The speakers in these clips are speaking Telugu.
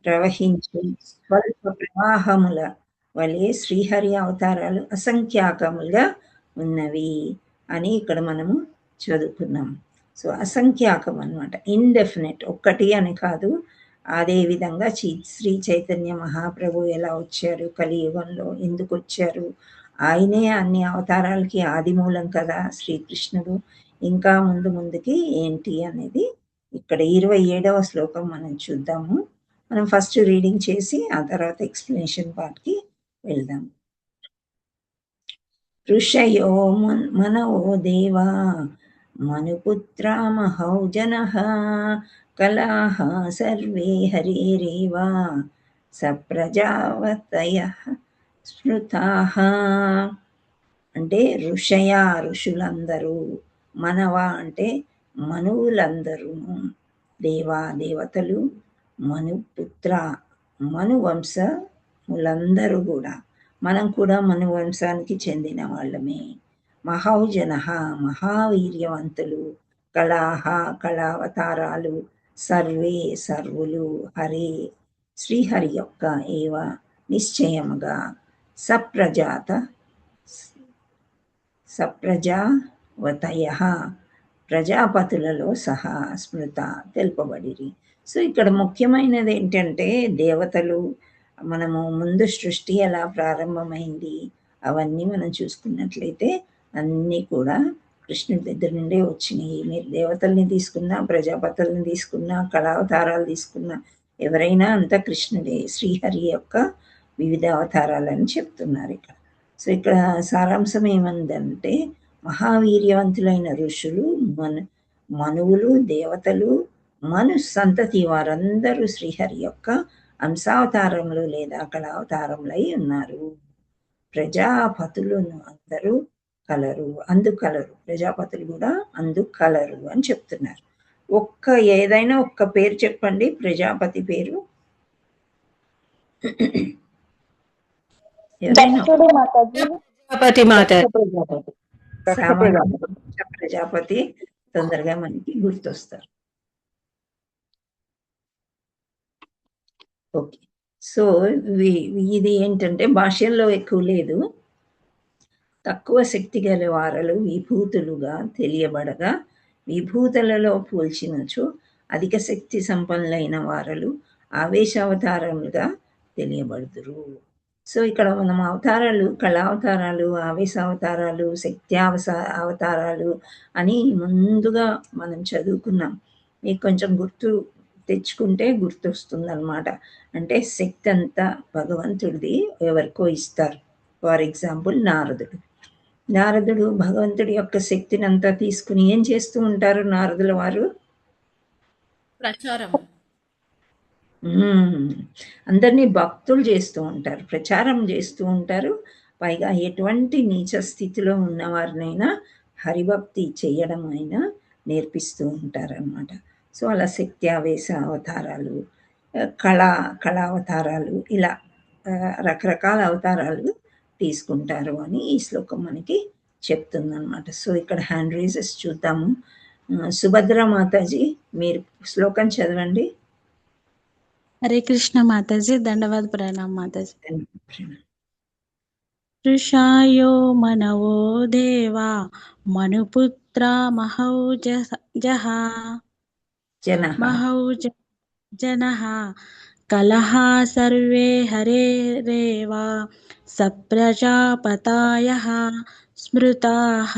ప్రవహించు స్వల్ప ప్రవాహముల వలె శ్రీహరి అవతారాలు అసంఖ్యాకములుగా ఉన్నవి అని ఇక్కడ మనము చదువుకున్నాం. సో అసంఖ్యాకం అనమాట, ఇండెఫినెట్, ఒక్కటి అని కాదు. అదే విధంగా శ్రీ చైతన్య మహాప్రభు ఎలా వచ్చారు, కలియుగంలో ఎందుకు వచ్చారు, ఆయనే అన్ని అవతారాలకి ఆది మూలం కదా శ్రీకృష్ణుడు. ఇంకా ముందుకి ఏంటి అనేది ఇక్కడ 27వ శ్లోకం మనం చూద్దాము. మనం ఫస్ట్ రీడింగ్ చేసి ఆ తర్వాత ఎక్స్ప్లెనేషన్ పార్ట్కి వెళ్దాం. ఋషయో మనవో దేవా మనుపుత్ర మహౌజనః కలాః సర్వే హరేరేవ సప్రజావతయః స్మృతాః. అంటే ఋషులందరూ, మనవ అంటే మనువులందరూ, దేవా దేవతలు, మనుపుత్ర మనువంశములందరూ కూడా, మనం కూడా మనువంశానికి చెందిన వాళ్ళమే. మహౌజన మహావీర్యవంతులు, కళాహ కళావతారాలు, సర్వే సర్వులు, హరే శ్రీహరి యొక్క ఏవ నిశ్చయముగా, సప్రజావతయ ప్రజాపతులలో సహా స్మృత తెలుపబడిరి. సో ఇక్కడ ముఖ్యమైనది ఏంటంటే దేవతలు, మనము ముందు సృష్టి ఎలా ప్రారంభమైంది అవన్నీ మనం చూసుకున్నట్లయితే అన్నీ కూడా కృష్ణుడి దగ్గర నుండే వచ్చినాయి. మీరు దేవతల్ని తీసుకున్నా, ప్రజాపతుల్ని తీసుకున్నా, కళావతారాలు తీసుకున్నా, ఎవరైనా అంతా కృష్ణుడే, శ్రీహరి యొక్క వివిధ అవతారాలని చెప్తున్నారు ఇక్కడ. సో ఇక్కడ సారాంశం ఏమందంటే మహావీర్యవంతులైన ఋషులు, మనువులు, దేవతలు, మను సంతతి వారందరూ శ్రీహరి యొక్క అంశావతారములు లేదా కళావతారములై ఉన్నారు. ప్రజాపతులను అందరూ అందుకలరు, ప్రజాపతులు కూడా అందుకలరు అని చెప్తున్నారు. ఏదైనా ఒక్క పేరు చెప్పండి, ప్రజాపతి పేరు. ప్రజాపతి తొందరగా మనకి గుర్తొస్తారు. ఓకే, సో ఇది ఏంటంటే భాష్యంలో ఎక్కువ లేదు. తక్కువ శక్తి గల వారలు విభూతులుగా తెలియబడగా, విభూతులలో పోల్చినచో అధిక శక్తి సంపన్నులైన వారలు ఆవేశావతారములుగా తెలియబడుదురు. సో ఇక్కడ మనం అవతారాలు, కళావతారాలు, ఆవేశావతారాలు, శక్తి అవతారాలు అని ముందుగా మనం చదువుకున్నాం. మీకు కొంచెం గుర్తు తెచ్చుకుంటే గుర్తొస్తుంది అనమాట. అంటే శక్తి అంతా భగవంతుడిది ఎవరికో ఇస్తారు. ఫర్ ఎగ్జాంపుల్ నారదుడు భగవంతుడి యొక్క శక్తిని అంతా తీసుకుని ఏం చేస్తూ ఉంటారు నారదుల వారు? ప్రచారం, అందరినీ భక్తులు చేస్తూ ఉంటారు, ప్రచారం చేస్తూ ఉంటారు. పైగా ఎటువంటి నీచ స్థితిలో ఉన్నవారినైనా హరిభక్తి చేయడం అయినా నేర్పిస్తూ ఉంటారనమాట. సో అలా శక్తి ఆవేశ అవతారాలు, కళావతారాలు, ఇలా రకరకాల అవతారాలు తీసుకుంటారు అని ఈ శ్లోకం మనకి చెప్తుందన్నమాట. సో ఇక్కడ హ్యాండ్ రైజెస్ చూద్దాము. సుభద్ర మాతాజీ, మీరు శ్లోకం చదవండి. హరే కృష్ణ మాతాజీ, దండవాద్ ప్రణామ్ మాతాజీ. ఋషాయో మనవో దేవా మనుపుత్ర మహౌజనః కలః సర్వే హరేరేవ సప్రజాపతయః స్మృతాః.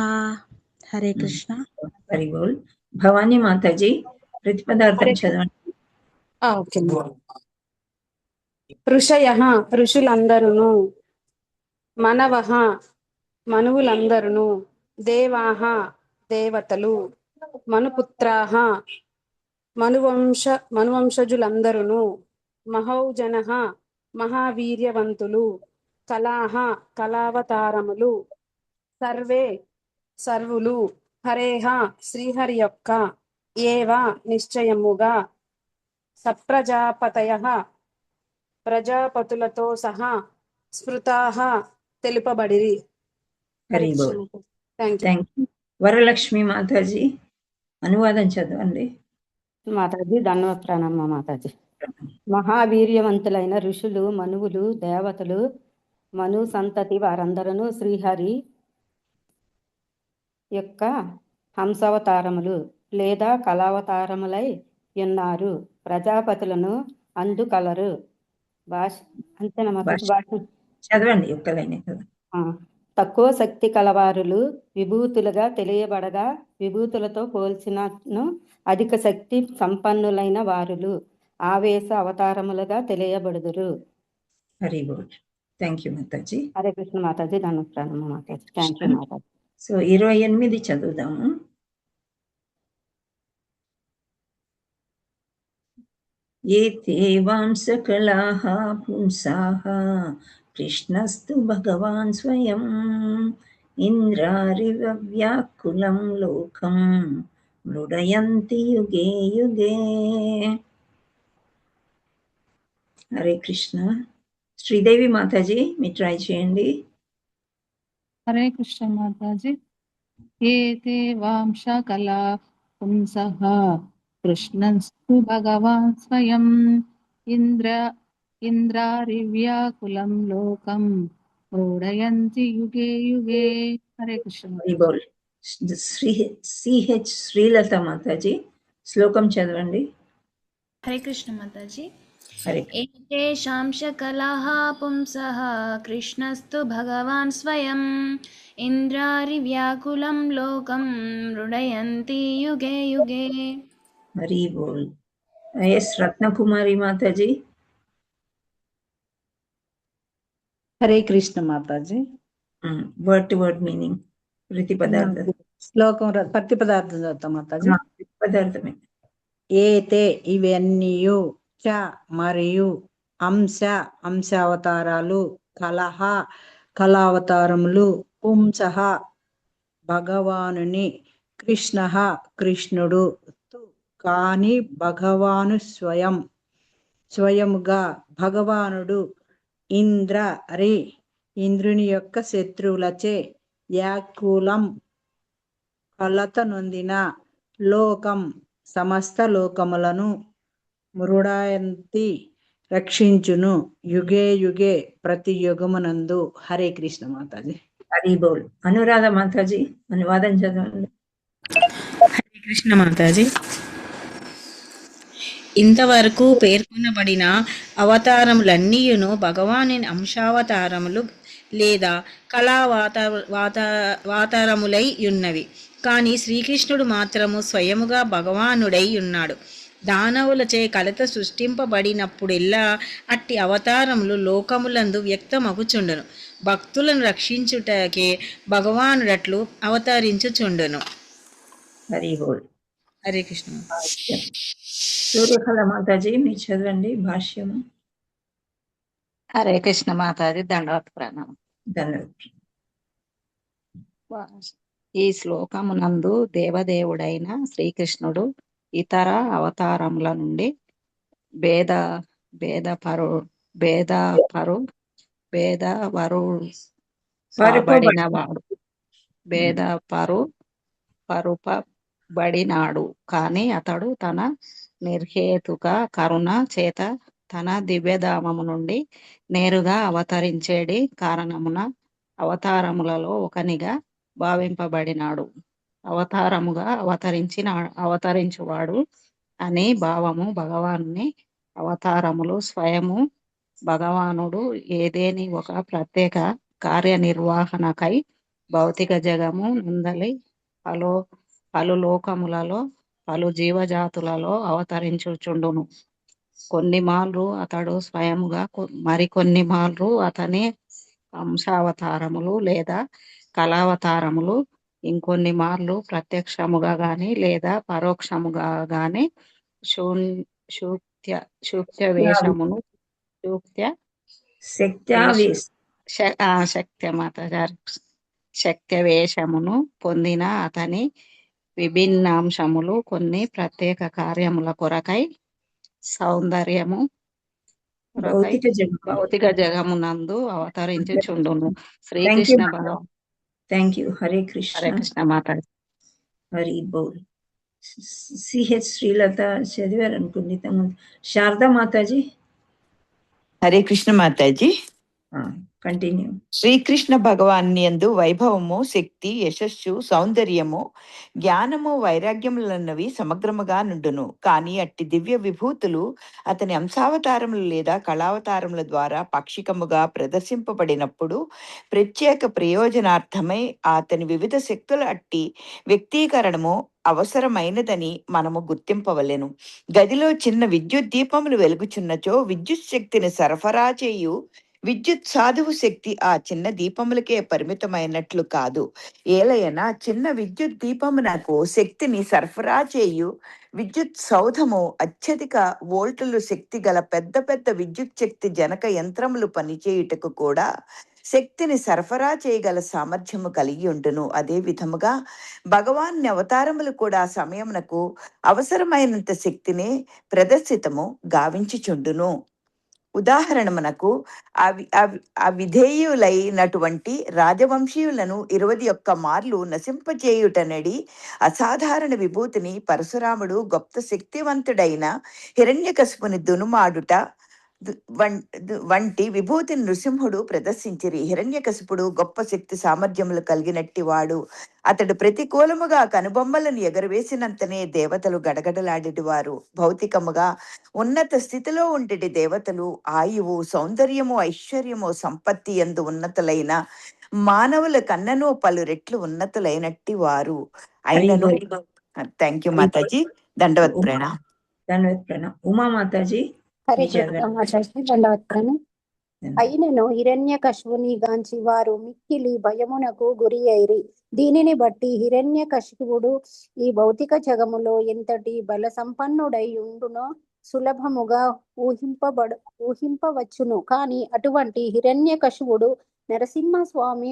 హరే కృష్ణ. హరి బోల్. భవానీ మాతాజీ ప్రతిపదార్థం చదవండి. ఓకే. ఋషయః ఋషులందరును, మనవః మనువులందరును, దేవాః దేవతలు, మనుపుత్రాః మనువంశజులందరును, మహౌజనః మహావీర్యవంతులు, కళాః కళావతారములు, సర్వే సర్వులు, హరేః శ్రీహరి యొక్క ఏవ నిశ్చయముగా, సప్రజాపతయః ప్రజాపతులతో సహా స్మృతాః తెలుపబడిరి. వరలక్ష్మి మాతాజీ అనువాదం చదవండి. మాతాజీ ధన్యవాద ప్రణామ మాతాజీ. మహావీర్యవంతులైన ఋషులు, మనువులు, దేవతలు, మను సంతతి వారందరూ శ్రీహరి యొక్క హంసావతారములు లేదా కళావతారములై ఉన్నారు. ప్రజాపతులను అందుకలరు. అంతేనా మాతాజీ? చదవండి ఒక్క లైనే కదా. తక్కువ శక్తి కలవారులు విభూతులుగా తెలియబడగా విభూతులతో పోల్చినను అధిక శక్తి సంపన్నులైన వారులు ఆవేశ అవతారములుగా తెలియబడుదురు. హరి బోల్. థ్యాంక్ యూ మాతాజీ. హరే కృష్ణ మాతాజీ. ధను ప్రణామ మాతాజీ. థ్యాంక్ యూ మాతాజీ. సో 28 చదువుదాము. ఏతే వాంసకళాః పుంసాః కృష్ణస్తు భగవాన్ స్వయం ఇంద్రారివ వ్యాకులం లోకం మృడయంతి యుగే యుగే. హరే కృష్ణ. శ్రీదేవి మాతాజీ మీరు ట్రై చేయండి. హరే కృష్ణ మాతాజీ. ఏతే వాంశకళా పుంసః కృష్ణస్తు భగవాన్ స్వయం ఇంద్రారివ్యాకులం లోకం మృడయంతి యుగే యుగే. హరే కృష్ణ. సిహెచ్ శ్రీలత మాతాజీ శ్లోకం చదవండి. హరే కృష్ణ మాతాజీ. హరే. ఏతేషాం శకలాః పుంసః కృష్ణస్తు భగవాన్ స్వయం ఇంద్రారివ్యాకులం లోకం మృడయంతి యుగే యుగే. హరి బోల్. ఎస్ రత్నకుమారి మాతాజీ. హరే కృష్ణ మాతాజీ. వర్డ్ టు వర్డ్ మీనింగ్ ప్రతి పదార్థం. శ్లోకం ప్రతి పదార్థం చదువుతాం మాతాజీ. పదార్థమే. ఏతే ఇవన్నీయు, చ మరియు, అంశావతారాలు, కలహ కళావతారములు, పుంసః భగవానుని, కృష్ణ కృష్ణుడు, కాని భగవాను స్వయముగా భగవానుడు, ఇంద్రుని యొక్క శత్రువులచే వ్యాకులం కలత నొందిన, లోకం సమస్త లోకములను, మృడయంతి రక్షించును, యుగే యుగే ప్రతి యుగమునందు. హరే కృష్ణ మాతాజీ. హరి బోల్. అనురాధ మాతాజీ అనువాదం చదవండి. హరే కృష్ణ మాతాజీ. ఇంతవరకు పేర్కొనబడిన అవతారములన్నీయును భగవాని అంశావతారములు లేదా కళావతారములై ఉన్నవి. కానీ శ్రీకృష్ణుడు మాత్రము స్వయముగా భగవానుడై ఉన్నాడు. దానవులచే కలత సృష్టింపబడినప్పుడెల్లా అట్టి అవతారములు లోకములందు వ్యక్తమగుచుండును. భక్తులను రక్షించుటకే భగవానుడట్లు అవతరించుచుండును. హరి బోల్. హరే కృష్ణ. సూర్యకళ మాతాజీ మీరు చదవండి భాష్యము. హరే కృష్ణ మాతాజీ. దండవత్ ప్రణామం. ధన్యవాదాలు. ఈ శ్లోకమునందు దేవదేవుడైన శ్రీకృష్ణుడు ఇతర అవతారముల నుండి పరుపబడినాడు. కానీ అతడు తన నిర్హేతుక కరుణ చేత తన దివ్యధామము నుండి నేరుగా అవతరించేడి కారణమున అవతారములలో ఒకనిగా భావింపబడినాడు. అవతారముగా అవతరించువాడు అనే భావము భగవానుని అవతారములు స్వయము భగవానుడు ఏదేని ఒక ప్రత్యేక కార్యనిర్వహణకై భౌతిక జగము నందలి పలు లోకములలో పలు జీవజాతులలో అవతరించుచుండును. కొన్ని మార్లు అతడు స్వయముగా, మరికొన్ని మార్లు అతని అంశావతారములు లేదా కళావతారములు, ఇంకొన్ని మార్లు ప్రత్యక్షముగా గాని లేదా పరోక్షముగా గాని శక్త్యవేషమును పొందిన అతని విభిన్నాంశములు కొన్ని ప్రత్యేక కార్యముల కొరకై సౌందర్యము భౌతిక జగమునందు అవతరించుచుండును. శ్రీకృష్ణ భగవాన్. Thank you. హరే కృష్ణ. హరే కృష్ణ మాతాజీ. హరి బోల్. సిహెచ్ శ్రీలత చదివారు అనుకుంది ఇంతకుముందు. శారదా మాతాజీ హరే కృష్ణ మాతాజీ. కంటిన్యూ. శ్రీకృష్ణ భగవాన్ యందు వైభవము, శక్తి, యశస్సు, సౌందర్యము, జ్ఞానము, వైరాగ్యములన్నవి సమగ్రముగా నుండును. కానీ అట్టి దివ్య విభూతులు అతని అంశావతారములు లేదా కళావతారముల ద్వారా పాక్షికముగా ప్రదర్శింపబడినప్పుడు ప్రత్యేక ప్రయోజనార్థమై అతని వివిధ శక్తుల అట్టి వ్యక్తీకరణము అవసరమైనదని మనము గుర్తింపవలెను. గదిలో చిన్న విద్యుత్ దీపములు వెలుగుచున్నచో విద్యుత్ శక్తిని సరఫరా చేయు విద్యుత్ సాధువు శక్తి ఆ చిన్న దీపములకే పరిమితమైనట్లు కాదు. ఏలయన చిన్న విద్యుత్ దీపమునకు శక్తిని సరఫరా చేయు విద్యుత్ సౌధము అత్యధిక వోల్టులు శక్తి గల పెద్ద పెద్ద విద్యుత్ శక్తి జనక యంత్రములు పనిచేయుటకు కూడా శక్తిని సరఫరా చేయగల సామర్థ్యము కలిగి ఉండును. అదే విధముగా భగవాన్ అవతారములు కూడా సమయమునకు అవసరమైనంత శక్తిని ప్రదర్శితము గావించుచుండును. ఉదాహరణమునకు అవిధేయులైనటువంటి రాజవంశీయులను 21 మార్లు నశింపచేయుటనడి అసాధారణ విభూతిని పరశురాముడు గొప్ప శక్తివంతుడైన హిరణ్యకశిపుని దునుమాడుట వంటి విభూతిని నృసింహుడు ప్రదర్శించిరి. హిరణ్యకశిపుడు గొప్ప శక్తి సామర్థ్యములు కలిగినట్టి వాడు. అతడు ప్రతికూలముగా కనుబొమ్మలను ఎగరవేసినంతనే దేవతలు గడగడలాడేటివారు. భౌతికముగా ఉన్నత స్థితిలో ఉండేటి దేవతలు ఆయువు, సౌందర్యము, ఐశ్వర్యము, సంపత్తి యందు ఉన్నతులైన మానవుల కన్నను పలు రెట్లు ఉన్నతులైనట్టి వారు అయినను. థ్యాంక్ యూ మాతాజీ. దండవత్ ప్రణాం. దండవత్ ప్రణాం. ఉమా మాతాజీ. హరే కృష్ణ మాతాజీ. దండవత్ ప్రణాం. అయినను హిరణ్యకశిపుని గాంచి వారు మిక్కిలి భయమునకు గురి అయిరి. దీనిని బట్టి హిరణ్యకశిపుడు ఈ భౌతిక జగములో ఎంతటి బల సంపన్నుడై ఉండునో సులభముగా ఊహింపవచ్చును. కాని అటువంటి హిరణ్యకశిపుడు నరసింహస్వామి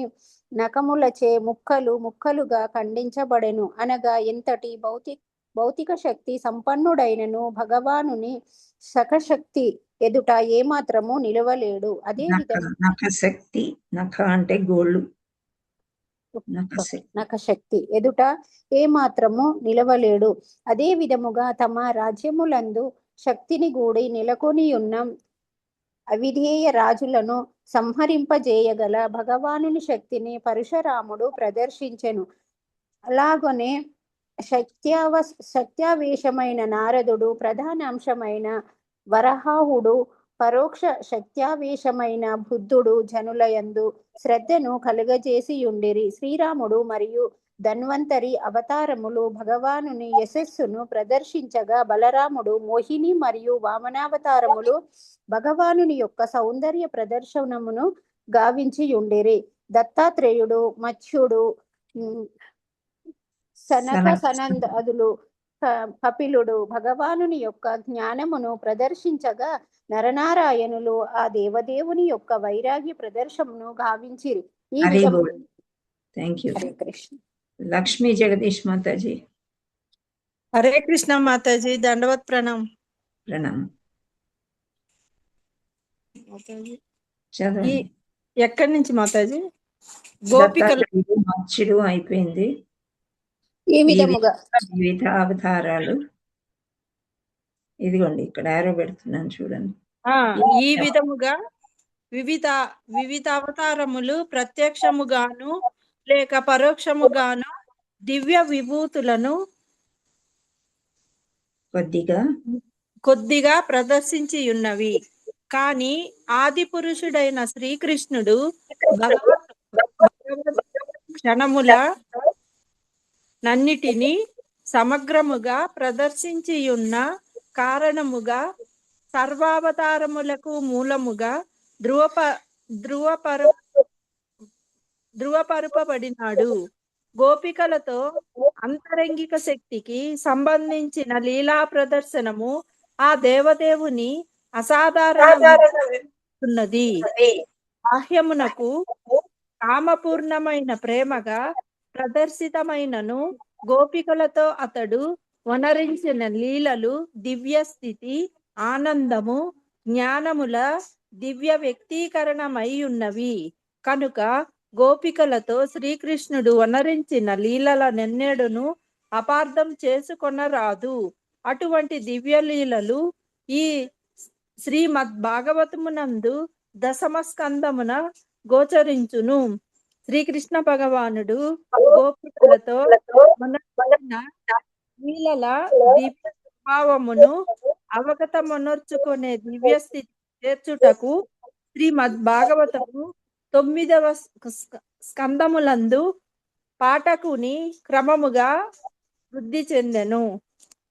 నఖములచే ముక్కలు ముక్కలుగా ఖండించబడెను. అనగా ఎంతటి భౌతిక శక్తి సంపన్నుడైనను భగవానుని సకశక్తి ఎదుట ఏమాత్రము నిలవలేడు. అదే నఖశక్తి, నఖ అంటే గోళ్ళు, నఖశక్తి ఎదుట ఏమాత్రము నిలవలేడు. అదే విధముగా తమ రాజ్యములందు శక్తిని గూడి నెలకొని ఉన్న అవిధేయ రాజులను సంహరింపజేయగల భగవానుని శక్తిని పరశురాముడు ప్రదర్శించెను. అలాగనే శక్త్యావేశమైన నారదుడు, ప్రధాన అంశమైన వరాహుడు, పరోక్ష శక్త్యావేశమైన బుద్ధుడు జనులయందు శ్రద్ధను కలుగజేసి ఉండిరి. శ్రీరాముడు మరియు ధన్వంతరి అవతారములు భగవానుని యశస్సును ప్రదర్శించగా, బలరాముడు, మోహిని మరియు వామనావతారములు భగవానుని యొక్క సౌందర్య ప్రదర్శనమును గావించి ఉండిరి. దత్తాత్రేయుడు, మత్స్యుడు, సనందాదులు, కపిలుడు భగవానుని యొక్క జ్ఞానమును ప్రదర్శించగా, నరనారాయణులు ఆ దేవదేవుని యొక్క వైరాగ్య ప్రదర్శనను గావించిరి. ఈ హరే కృష్ణ. లక్ష్మీ జగదీష్ మాతాజీ. హరే కృష్ణ మాతాజీ. దండవత్ ప్రణాం. ప్రణాం. ఎక్కడి నుంచి మాతాజీ? గోపికలు మత్స్యుడు అయిపోయింది. ఈ విధముగా వివిధ అవతారాలు. ఇదిగోండి ఇక్కడ ఆరో పెడుతున్నాను చూడండి. ఈ విధముగా వివిధ అవతారములు ప్రత్యక్షముగాను లేక పరోక్షముగాను దివ్య విభూతులను కొద్దిగా ప్రదర్శించి ఉన్నవి. కానీ ఆది పురుషుడైన శ్రీకృష్ణుడు క్షణముల నన్నిటిని సమగ్రముగా ప్రదర్శించి ఉన్న కారణముగా సర్వావతారములకు మూలముగా ధృవపరుపబడినాడు. గోపికలతో అంతరంగిక శక్తికి సంబంధించిన లీలా ప్రదర్శనము ఆ దేవదేవుని అసాధారణమైనది. బాహ్యమునకు కామపూర్ణమైన ప్రేమగా ప్రదర్శితమైనను గోపికలతో అతడు వనరించిన లీలలు దివ్య స్థితి, ఆనందము, జ్ఞానముల దివ్య వ్యక్తీకరణమై ఉన్నవి. కనుక గోపికలతో శ్రీకృష్ణుడు వనరించిన లీలల నెన్నెడును అపార్థం చేసుకొనరాదు. అటువంటి దివ్యలీలలు ఈ శ్రీమద్ భాగవతమునందు దశమ స్కందమున గోచరించును. శ్రీకృష్ణ భగవానుడు గోపికలతో మొదలైన లీలల దివ్య స్వభావమును అవగతమనర్చుకునే దివ్య స్థితి చేర్చుటకు శ్రీమద్ భాగవతము 9వ స్కందములందు పాఠకుని క్రమముగా వృద్ధి చెందెను.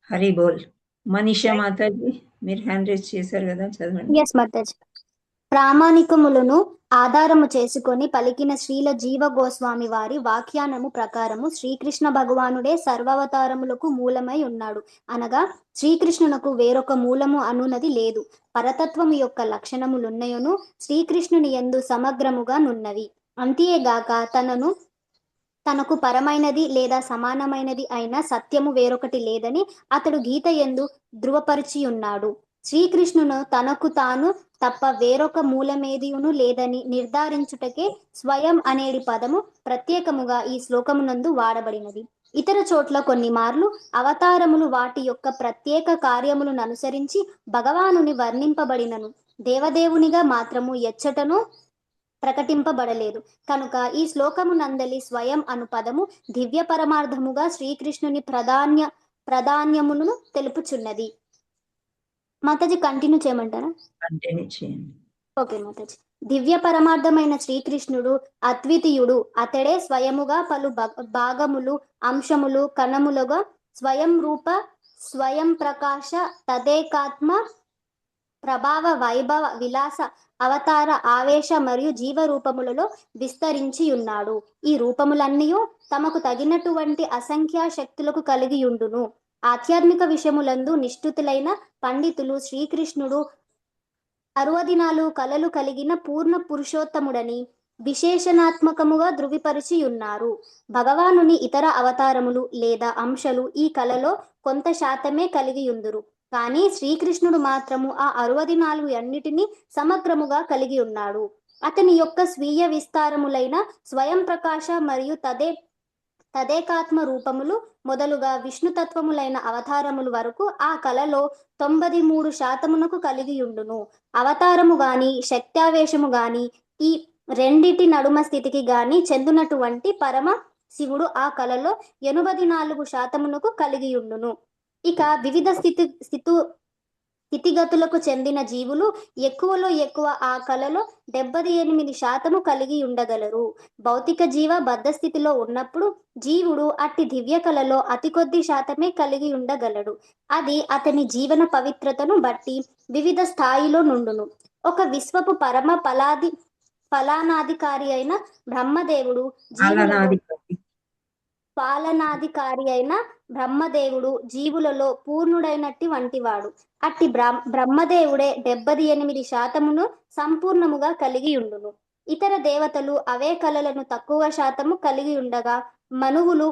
హరి బోల్. మనీషా మాతాజీ మీరు హ్యాండ్ రైజ్ చేశారు కదా, చదవండి. ఎస్ మాతాజీ. ప్రామాణికములను ఆధారము చేసుకొని పలికిన శ్రీల జీవ గోస్వామి వారి వ్యాఖ్యానము ప్రకారము శ్రీకృష్ణ భగవానుడే సర్వావతారములకు మూలమై ఉన్నాడు. అనగా శ్రీకృష్ణునకు వేరొక మూలము అనున్నది లేదు. పరతత్వము యొక్క లక్షణములున్నయను శ్రీకృష్ణుని యందు సమగ్రముగా నున్నవి. అంతేగాక తనకు పరమైనది లేదా సమానమైనది అయిన సత్యము వేరొకటి లేదని అతడు గీత యందు ధృవపరిచి ఉన్నాడు. శ్రీకృష్ణును తనకు తాను తప్ప వేరొక మూలమేదియును లేదని నిర్ధారించుటకే స్వయం అనేడి పదము ప్రత్యేకముగా ఈ శ్లోకమునందు వాడబడినది. ఇతర చోట్ల కొన్ని మార్లు అవతారములు వాటి యొక్క ప్రత్యేక కార్యములను అనుసరించి భగవానుని వర్ణింపబడినను దేవదేవునిగా మాత్రము ఎచ్చటను ప్రకటింపబడలేదు. కనుక ఈ శ్లోకమునందలి స్వయం అను పదము దివ్య పరమార్థముగా శ్రీకృష్ణుని ప్రాధాన్యమును తెలుపుచున్నది. మాతాజీ కంటిన్యూ చేయమంటారా? కంటిన్యూ చేయండి. ఓకే మాతాజీ. దివ్య పరమార్థమైన శ్రీకృష్ణుడు అద్వితీయుడు. అతడే స్వయముగా పలు భాగములు అంశములు కణములుగా స్వయం రూప స్వయం ప్రకాశ తదేకాత్మ ప్రభావ వైభవ విలాస అవతార ఆవేశ మరియు జీవ రూపములలో విస్తరించి ఉన్నాడు. ఈ రూపములన్నీ తమకు తగినటువంటి అసంఖ్యా శక్తులకు కలిగి ఉండును. ఆధ్యాత్మిక విషయములందు నిష్ఠుతులైన పండితులు శ్రీకృష్ణుడు 64 కళలు కలిగిన పూర్ణ పురుషోత్తముడని విశేషణాత్మకముగా ధృవీపరిచి ఉన్నారు. భగవానుని ఇతర అవతారములు లేదా అంశాలు ఈ కళలో కొంత శాతమే కలిగి ఉందురు. కానీ శ్రీకృష్ణుడు మాత్రము ఆ 64 అన్నిటినీ సమగ్రముగా కలిగి ఉన్నాడు. అతని యొక్క స్వీయ విస్తారములైన స్వయం ప్రకాశ మరియు తదేకాత్మ రూపములు మొదలుగా విష్ణుతత్వములైన అవతారముల వరకు ఆ కళలో 93% కలిగి ఉండును. అవతారము గాని శక్త్యావేశము గాని ఈ రెండిటి నడుమ స్థితికి గాని చెందినటువంటి పరమ శివుడు ఆ కళలో 84% కలిగి ఉండును. ఇక వివిధ స్థితిగతులకు చెందిన జీవులు ఎక్కువలో ఎక్కువ ఆ కళలో 78% కలిగి ఉండగలరు. భౌతిక జీవ బద్ధ స్థితిలో ఉన్నప్పుడు జీవుడు అట్టి దివ్య కళలో అతి కొద్ది శాతమే కలిగి ఉండగలడు. అది అతని జీవన పవిత్రతను బట్టి వివిధ స్థాయిలో నుండును. ఒక విశ్వపు పరమ ఫలానాధికారి అయిన బ్రహ్మదేవుడు జీవులలో పూర్ణుడైనట్టి వంటివాడు. అట్టి బ్రహ్మదేవుడే 78% సంపూర్ణముగా కలిగి ఉండును. ఇతర దేవతలు అవే కళలను తక్కువ శాతము కలిగి ఉండగా మానవులు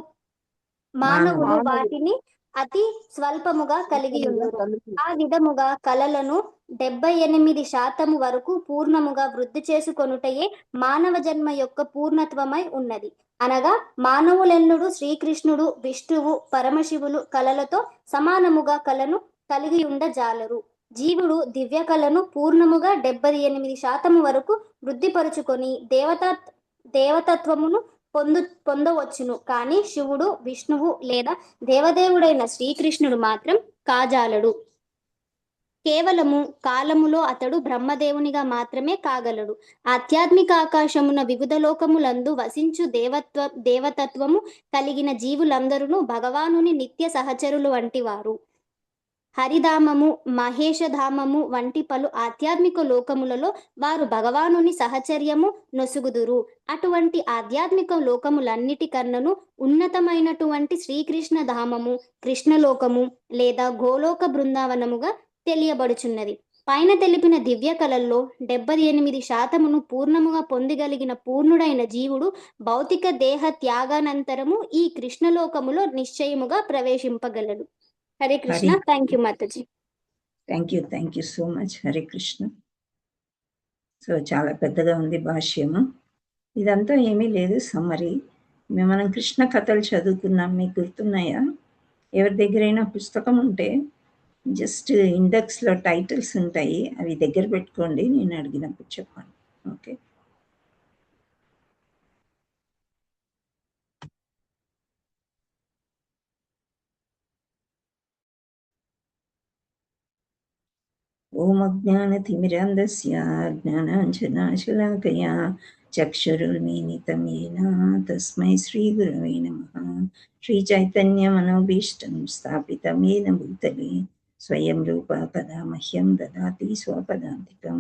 వాటిని అతి స్వల్పముగా కలిగి ఉండును. ఆ విధముగా కళలను 78% వరకు పూర్ణముగా వృద్ధి చేసుకొనుటయే మానవ జన్మ యొక్క పూర్ణత్వమై ఉన్నది. అనగా మానవులెన్నుడు శ్రీకృష్ణుడు విష్ణువు పరమశివులు కళలతో సమానముగా కళను కలిగి ఉండజాలరు. జీవుడు దివ్య కళను పూర్ణముగా 78% వరకు వృద్ధిపరుచుకొని దేవతత్వమును పొందవచ్చును. కానీ శివుడు విష్ణువు లేదా దేవదేవుడైన శ్రీకృష్ణుడు మాత్రం కాజాలడు. కేవలము కాలములో అతడు బ్రహ్మదేవునిగా మాత్రమే కాగలడు. ఆధ్యాత్మిక ఆకాశమున వివిధ లోకములందు వసించు దేవతత్వము కలిగిన జీవులందరూ భగవానుని నిత్య సహచరులు వంటి వారు. హరిధామము మహేషధామము వంటి పలు ఆధ్యాత్మిక లోకములలో వారు భగవానుని సహచర్యము నొసుగుదురు. అటువంటి ఆధ్యాత్మిక లోకములన్నిటికన్నను ఉన్నతమైనటువంటి శ్రీకృష్ణ ధామము కృష్ణలోకము లేదా గోలోక బృందావనముగా తెలియబడుచున్నది. పైన తెలిపిన దివ్య కళల్లో 78% పూర్ణముగా పొందగలిగిన పూర్ణుడైన జీవుడు భౌతిక దేహ త్యాగానంతరము ఈ కృష్ణలోకములో నిశ్చయముగా ప్రవేశింపగలడు. హరే కృష్ణ. థ్యాంక్ యూ మాతాజీ. Thank you so much. Hare Krishna. So చాలా పెద్దగా ఉంది భాష్యము. ఇదంతా ఏమీ లేదు, సమ్మరీ. మనం కృష్ణ కథలు చదువుకున్నాం, మీకు గుర్తున్నాయా? ఎవరి దగ్గరైనా పుస్తకం ఉంటే జస్ట్ ఇండెక్స్లో టైటిల్స్ ఉంటాయి, అవి దగ్గర పెట్టుకోండి, నేను అడిగినప్పుడు చెప్పండి. ఓకే. ఓం అజ్ఞానతిమిరాంధస్య జ్ఞానాంజనాశలాకయా చక్షురున్మీలితం येन తస్మై శ్రీగురవే నమః. శ్రీచైతన్యమనోభీష్టం స్థాపితం येन భూతలే స్వయం రూపా కదా మహ్యం దదాతి స్వపదాంతికం.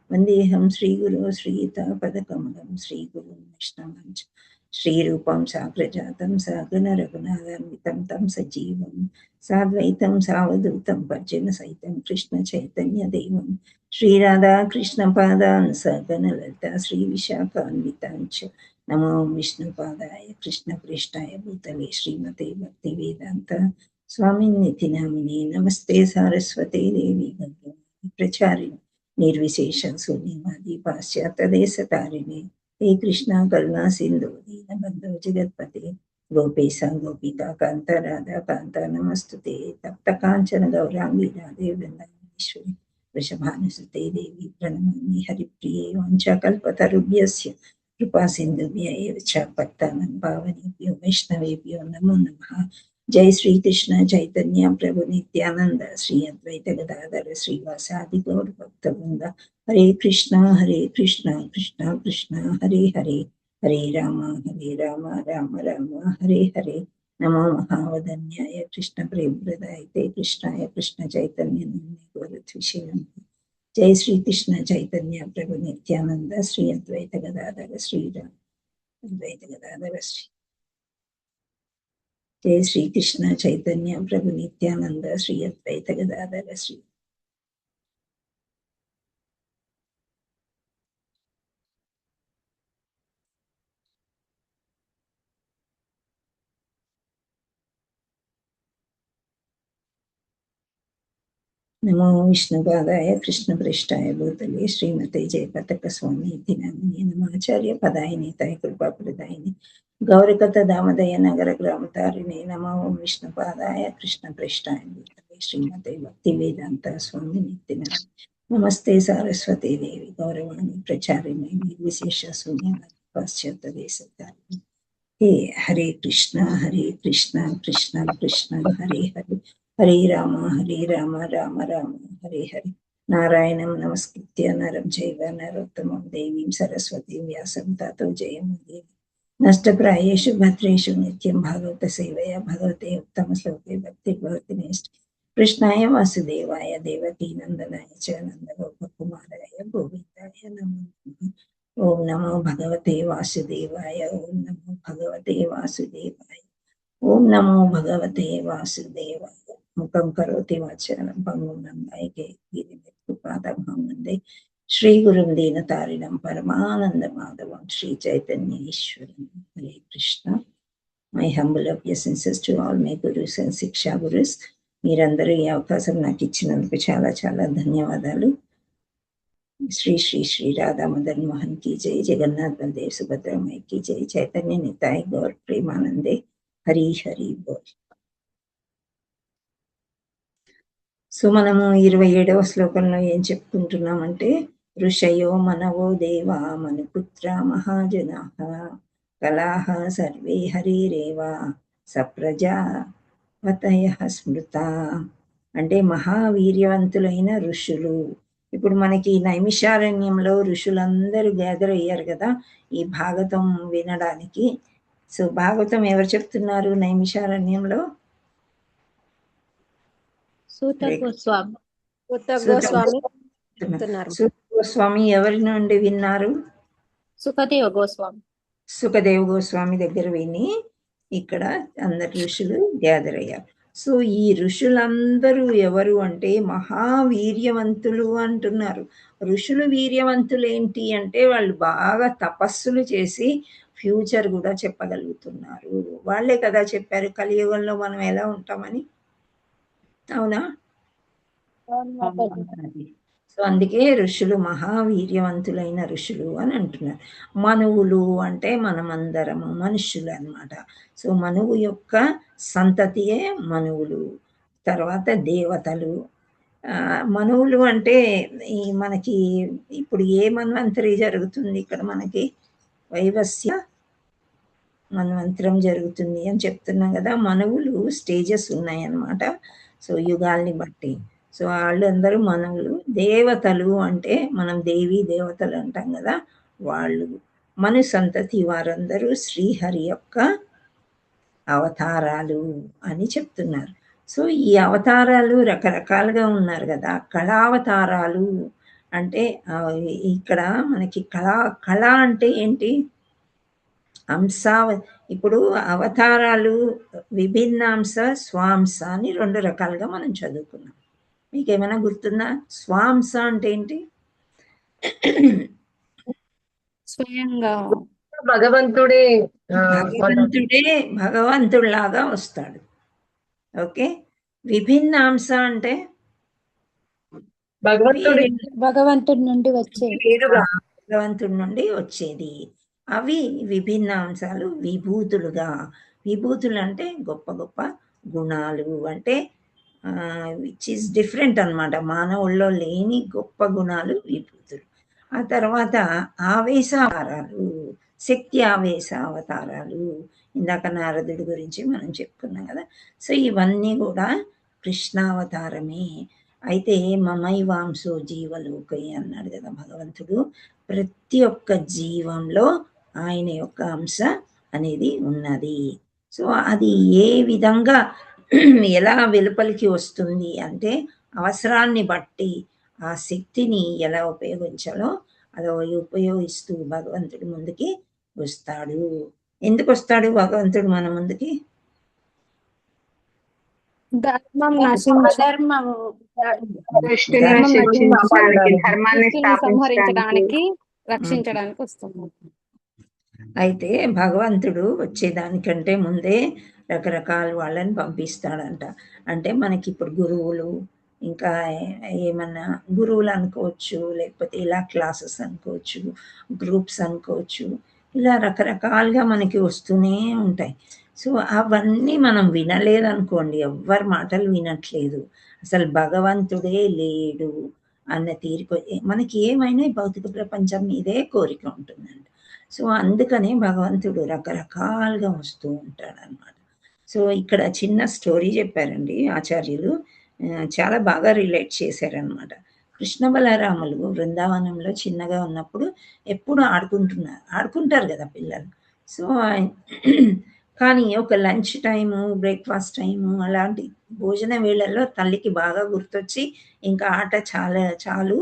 వందేహం శ్రీగురో శ్రీయుతాపదకమలం శ్రీగురుం వైష్ణవం చ శ్రీరూపం సాగ్రజాతం సగణ రఘునాథాన్వితం తం సజీవం సాద్వైతం సావధూతం పర్జన సహితం కృష్ణ చైతన్య దేవం శ్రీరాధా కృష్ణ పాదాన్ సగణ లలిత శ్రీ విశాఖాన్వితాంచ నమో విష్ణుపాదాయ కృష్ణ ప్రేష్టాయ భూతలే శ్రీమతే భక్తి వేదాంత స్వామినితి నామినే నమస్తే సారస్వతే దేవి గౌరవాణి ప్రచారిణి నిర్విశేష శూన్యవాది పాశ్చాత్య దేశ తారిణి హే కృష్ణ కరుణా సింధు దీనబంధో జగత్పతే గోపేశ గోపికా కాంత రాధా కాంత నమస్తుతే తప్త కాంచన గౌరాంగి రాధే వృందావనేశ్వరి వృషభానుసుతే దేవి ప్రణమామి హరిప్రియ వాంఛాకల్పతరుభ్యస్య కృపా సింధుభ్య ఏవ చ పతితానాం పావనేభ్యో వైష్ణవేభ్యో నమో నమః. జై శ్రీకృష్ణ చైతన్య ప్రభు నిత్యానంద శ్రీ అద్వైత గదాధర శ్రీవాసాది గౌర భక్త వృంద. హరే కృష్ణ కృష్ణ కృష్ణ హరే హరే హరే రామ రామ రామ హరే హరే. నమో మహావదన్యాయ కృష్ణ ప్రేమప్రదాయతే కృష్ణాయ కృష్ణ చైతన్య గౌరద్విషయం. జై శ్రీకృష్ణ చైతన్య ప్రభు నిత్యానంద శ్రీ అద్వైత గదాధర శ్రీరామ అద్వైత గదాధర శ్రీ. జై శ్రీకృష్ణ చైతన్య ప్రభు నిత్యానంద శ్రీ అద్వైత గదాధర శ్రీ. నమో విష్ణుపాదాయ కృష్ణ ప్రేష్టాయ భూతలే శ్రీమతే జయపతక స్వామి ఇతి నామినే నమాచార్య పదాయిని తయ కృపా ప్రదాయిని గౌరకత దామదయ నగర గ్రామతారిణే. నమో విష్ణుపాదాయ కృష్ణ ప్రేష్టాయ భూతలే శ్రీమతే భక్తి వేదాంత స్వామి నిత్య నమస్తే సారస్వతే దేవి గౌరవాణి ప్రచారిణి నిర్విశేష శూన్యవాది పాశ్చాత్య దేశ తారిణి. హే హరే కృష్ణ కృష్ణ కృష్ణ హరే హరే హరే రామ రామ రామ హరే హరే. నారాయణం నమస్కృత్య నరం చైవ నరోత్తమం దేవీం సరస్వతీం వ్యాసం తతో జయముదీరయేత్. నష్టప్రాయేషు భద్రేషు నిత్యం భాగవత సేవయా భగవతే ఉత్తమ శ్లోకే భక్తి భవతి నేష్ట. కృష్ణాయ వాసుదేవాయ దేవకీ నందనాయ చ నందగోపకుమారాయ గోవిందాయ నమో నమః. ఓం నమో భగవతే వాసుదేవాయ ఓం నమో భగవతే వాసుదేవాయ ఓం నమో భగవతే వాసుదేవాయ. ముఖం కరోతి వాచాలం పంగుణం వైకే గిరిపాదం వందే శ్రీ గురుం దీనతారిణం పరమానంద మాధవం శ్రీ చైతన్య ఈశ్వరం. Hare Krishna. My humble obeisances to all my gurus and శిక్షా గురుస్. మీరందరూ ఈ అవకాశం నాకు ఇచ్చినందుకు చాలా చాలా ధన్యవాదాలు. శ్రీ శ్రీ శ్రీ రాధా మదన్ మోహన్ की जय, जगन्नाथ बलदेव सुभद्रा माई की जय, चैतन्य निताय गौर प्रेमानंदे हरि हरि बोल. సో మనము 27వ శ్లోకంలో ఏం చెప్పుకుంటున్నామంటే, ఋషయో మనవో దేవా మనుపుత్ర మహాజనాః కలాః సర్వే హరిరేవా సప్రజాపతయః స్మృతా. అంటే మహావీర్యవంతులైన ఋషులు. ఇప్పుడు మనకి నైమిషారణ్యంలో ఋషులందరూ గ్యాదర్ అయ్యారు కదా ఈ భాగవతం వినడానికి. సో భాగవతం ఎవరు చెప్తున్నారు నైమిషారణ్యంలో? సూత గోస్వామి చెప్తున్నారు. సూత గోస్వామి ఎవరి నుండి విన్నారు? సుఖదేవ గోస్వామి. సుఖదేవ్ గోస్వామి దగ్గర విని ఇక్కడ అందరు ఋషులు గ్యాదర్ అయ్యారు. సో ఈ ఋషులందరూ ఎవరు అంటే మహావీర్యవంతులు అంటున్నారు. ఋషులు వీర్యవంతులు ఏంటి అంటే వాళ్ళు బాగా తపస్సులు చేసి ఫ్యూచర్ కూడా చెప్పగలుగుతున్నారు. వాళ్ళే కదా చెప్పారు కలియుగంలో మనం ఎలా ఉంటామని, అవునా? సో అందుకే ఋషులు మహావీర్యవంతులైన ఋషులు అని అంటున్నారు. మనువులు అంటే మనమందరము మనుష్యులు అన్నమాట. సో మనువు యొక్క సంతతియే మనువులు. తర్వాత దేవతలు. మనువులు అంటే ఈ మనకి ఇప్పుడు ఏ మన్వంతరి జరుగుతుంది ఇక్కడ మనకి? వైవస్య మన్వంతరం జరుగుతుంది అని చెప్తున్నాం కదా. మనువులు స్టేజెస్ ఉన్నాయన్నమాట. సో యుగాల్ని బట్టి. సో వాళ్ళందరూ మనువులు. దేవతలు అంటే మనం దేవీ దేవతలు అంటాం కదా, వాళ్ళు. మను సంతతి వారందరూ శ్రీహరి యొక్క అవతారాలు అని చెప్తున్నారు. సో ఈ అవతారాలు రకరకాలుగా ఉన్నారు కదా. కళావతారాలు అంటే ఇక్కడ మనకి కళ అంటే ఏంటి? ఇప్పుడు అవతారాలు విభిన్నాంశ స్వాంశ అని 2 రకాలుగా మనం చదువుకున్నాం. మీకేమైనా గుర్తుందా? స్వాంశ అంటే ఏంటి? స్వయంగా భగవంతుడే భగవంతుడిలాగా వస్తాడు. ఓకే. విభిన్నాంశ అంటే భగవంతుడి నుండి వచ్చేది. భగవంతుడి నుండి వచ్చేది. అవి విభిన్నాంశాలు విభూతులుగా. విభూతులు అంటే గొప్ప గొప్ప గుణాలు అంటే విచ్ ఈస్ డిఫరెంట్ అన్నమాట. మానవుల్లో లేని గొప్ప గుణాలు విభూతులు. ఆ తర్వాత ఆవేశావతారాలు, శక్తి ఆవేశ అవతారాలు. ఇందాక నారదుడి గురించి మనం చెప్పుకున్నాం కదా. సో ఇవన్నీ కూడా కృష్ణావతారమే. అయితే మమైవాంశో జీవలోకై అన్నాడు కదా భగవంతుడు. ప్రతి ఒక్క జీవంలో ఆయన యొక్క అంశ అనేది ఉన్నది. సో అది ఏ విధంగా ఎలా వెలుపలికి వస్తుంది అంటే అవసరాన్ని బట్టి ఆ శక్తిని ఎలా ఉపయోగించాలో అలా ఉపయోగిస్తూ భగవంతుడు ముందుకి వస్తాడు. ఎందుకు వస్తాడు భగవంతుడు మన ముందుకి? ధర్మం సంహరించడానికి, రక్షించడానికి వస్తున్నాడు. అయితే భగవంతుడు వచ్చేదానికంటే ముందే రకరకాల వాళ్ళని పంపిస్తాడంట. అంటే మనకి ఇప్పుడు గురువులు, ఇంకా ఏమన్నా గురువులు అనుకోవచ్చు, లేకపోతే ఇలా క్లాసెస్ అనుకోవచ్చు, గ్రూప్స్ అనుకోవచ్చు, ఇలా రకరకాలుగా మనకి వస్తూనే ఉంటాయి. సో అవన్నీ మనం వినలేదనుకోండి, ఎవ్వరి మాటలు వినట్లేదు, అసలు భగవంతుడే లేడు అన్న తీరిక మనకి ఏమైనా భౌతిక ప్రపంచం మీదే కోరిక ఉంటుందండి. సో అందుకనే భగవంతుడు రకరకాలుగా వస్తూ ఉంటాడు అన్నమాట. సో ఇక్కడ చిన్న స్టోరీ చెప్పారండి ఆచార్యులు, చాలా బాగా రిలేట్ చేశారనమాట. కృష్ణ బలరాములు బృందావనంలో చిన్నగా ఉన్నప్పుడు ఎప్పుడు ఆడుకుంటారు కదా పిల్లలు. సో కానీ ఒక లంచ్ టైము, బ్రేక్ఫాస్ట్ టైము, అలాంటి భోజన వేళల్లో తల్లికి బాగా గుర్తొచ్చి ఇంకా ఆట చాలు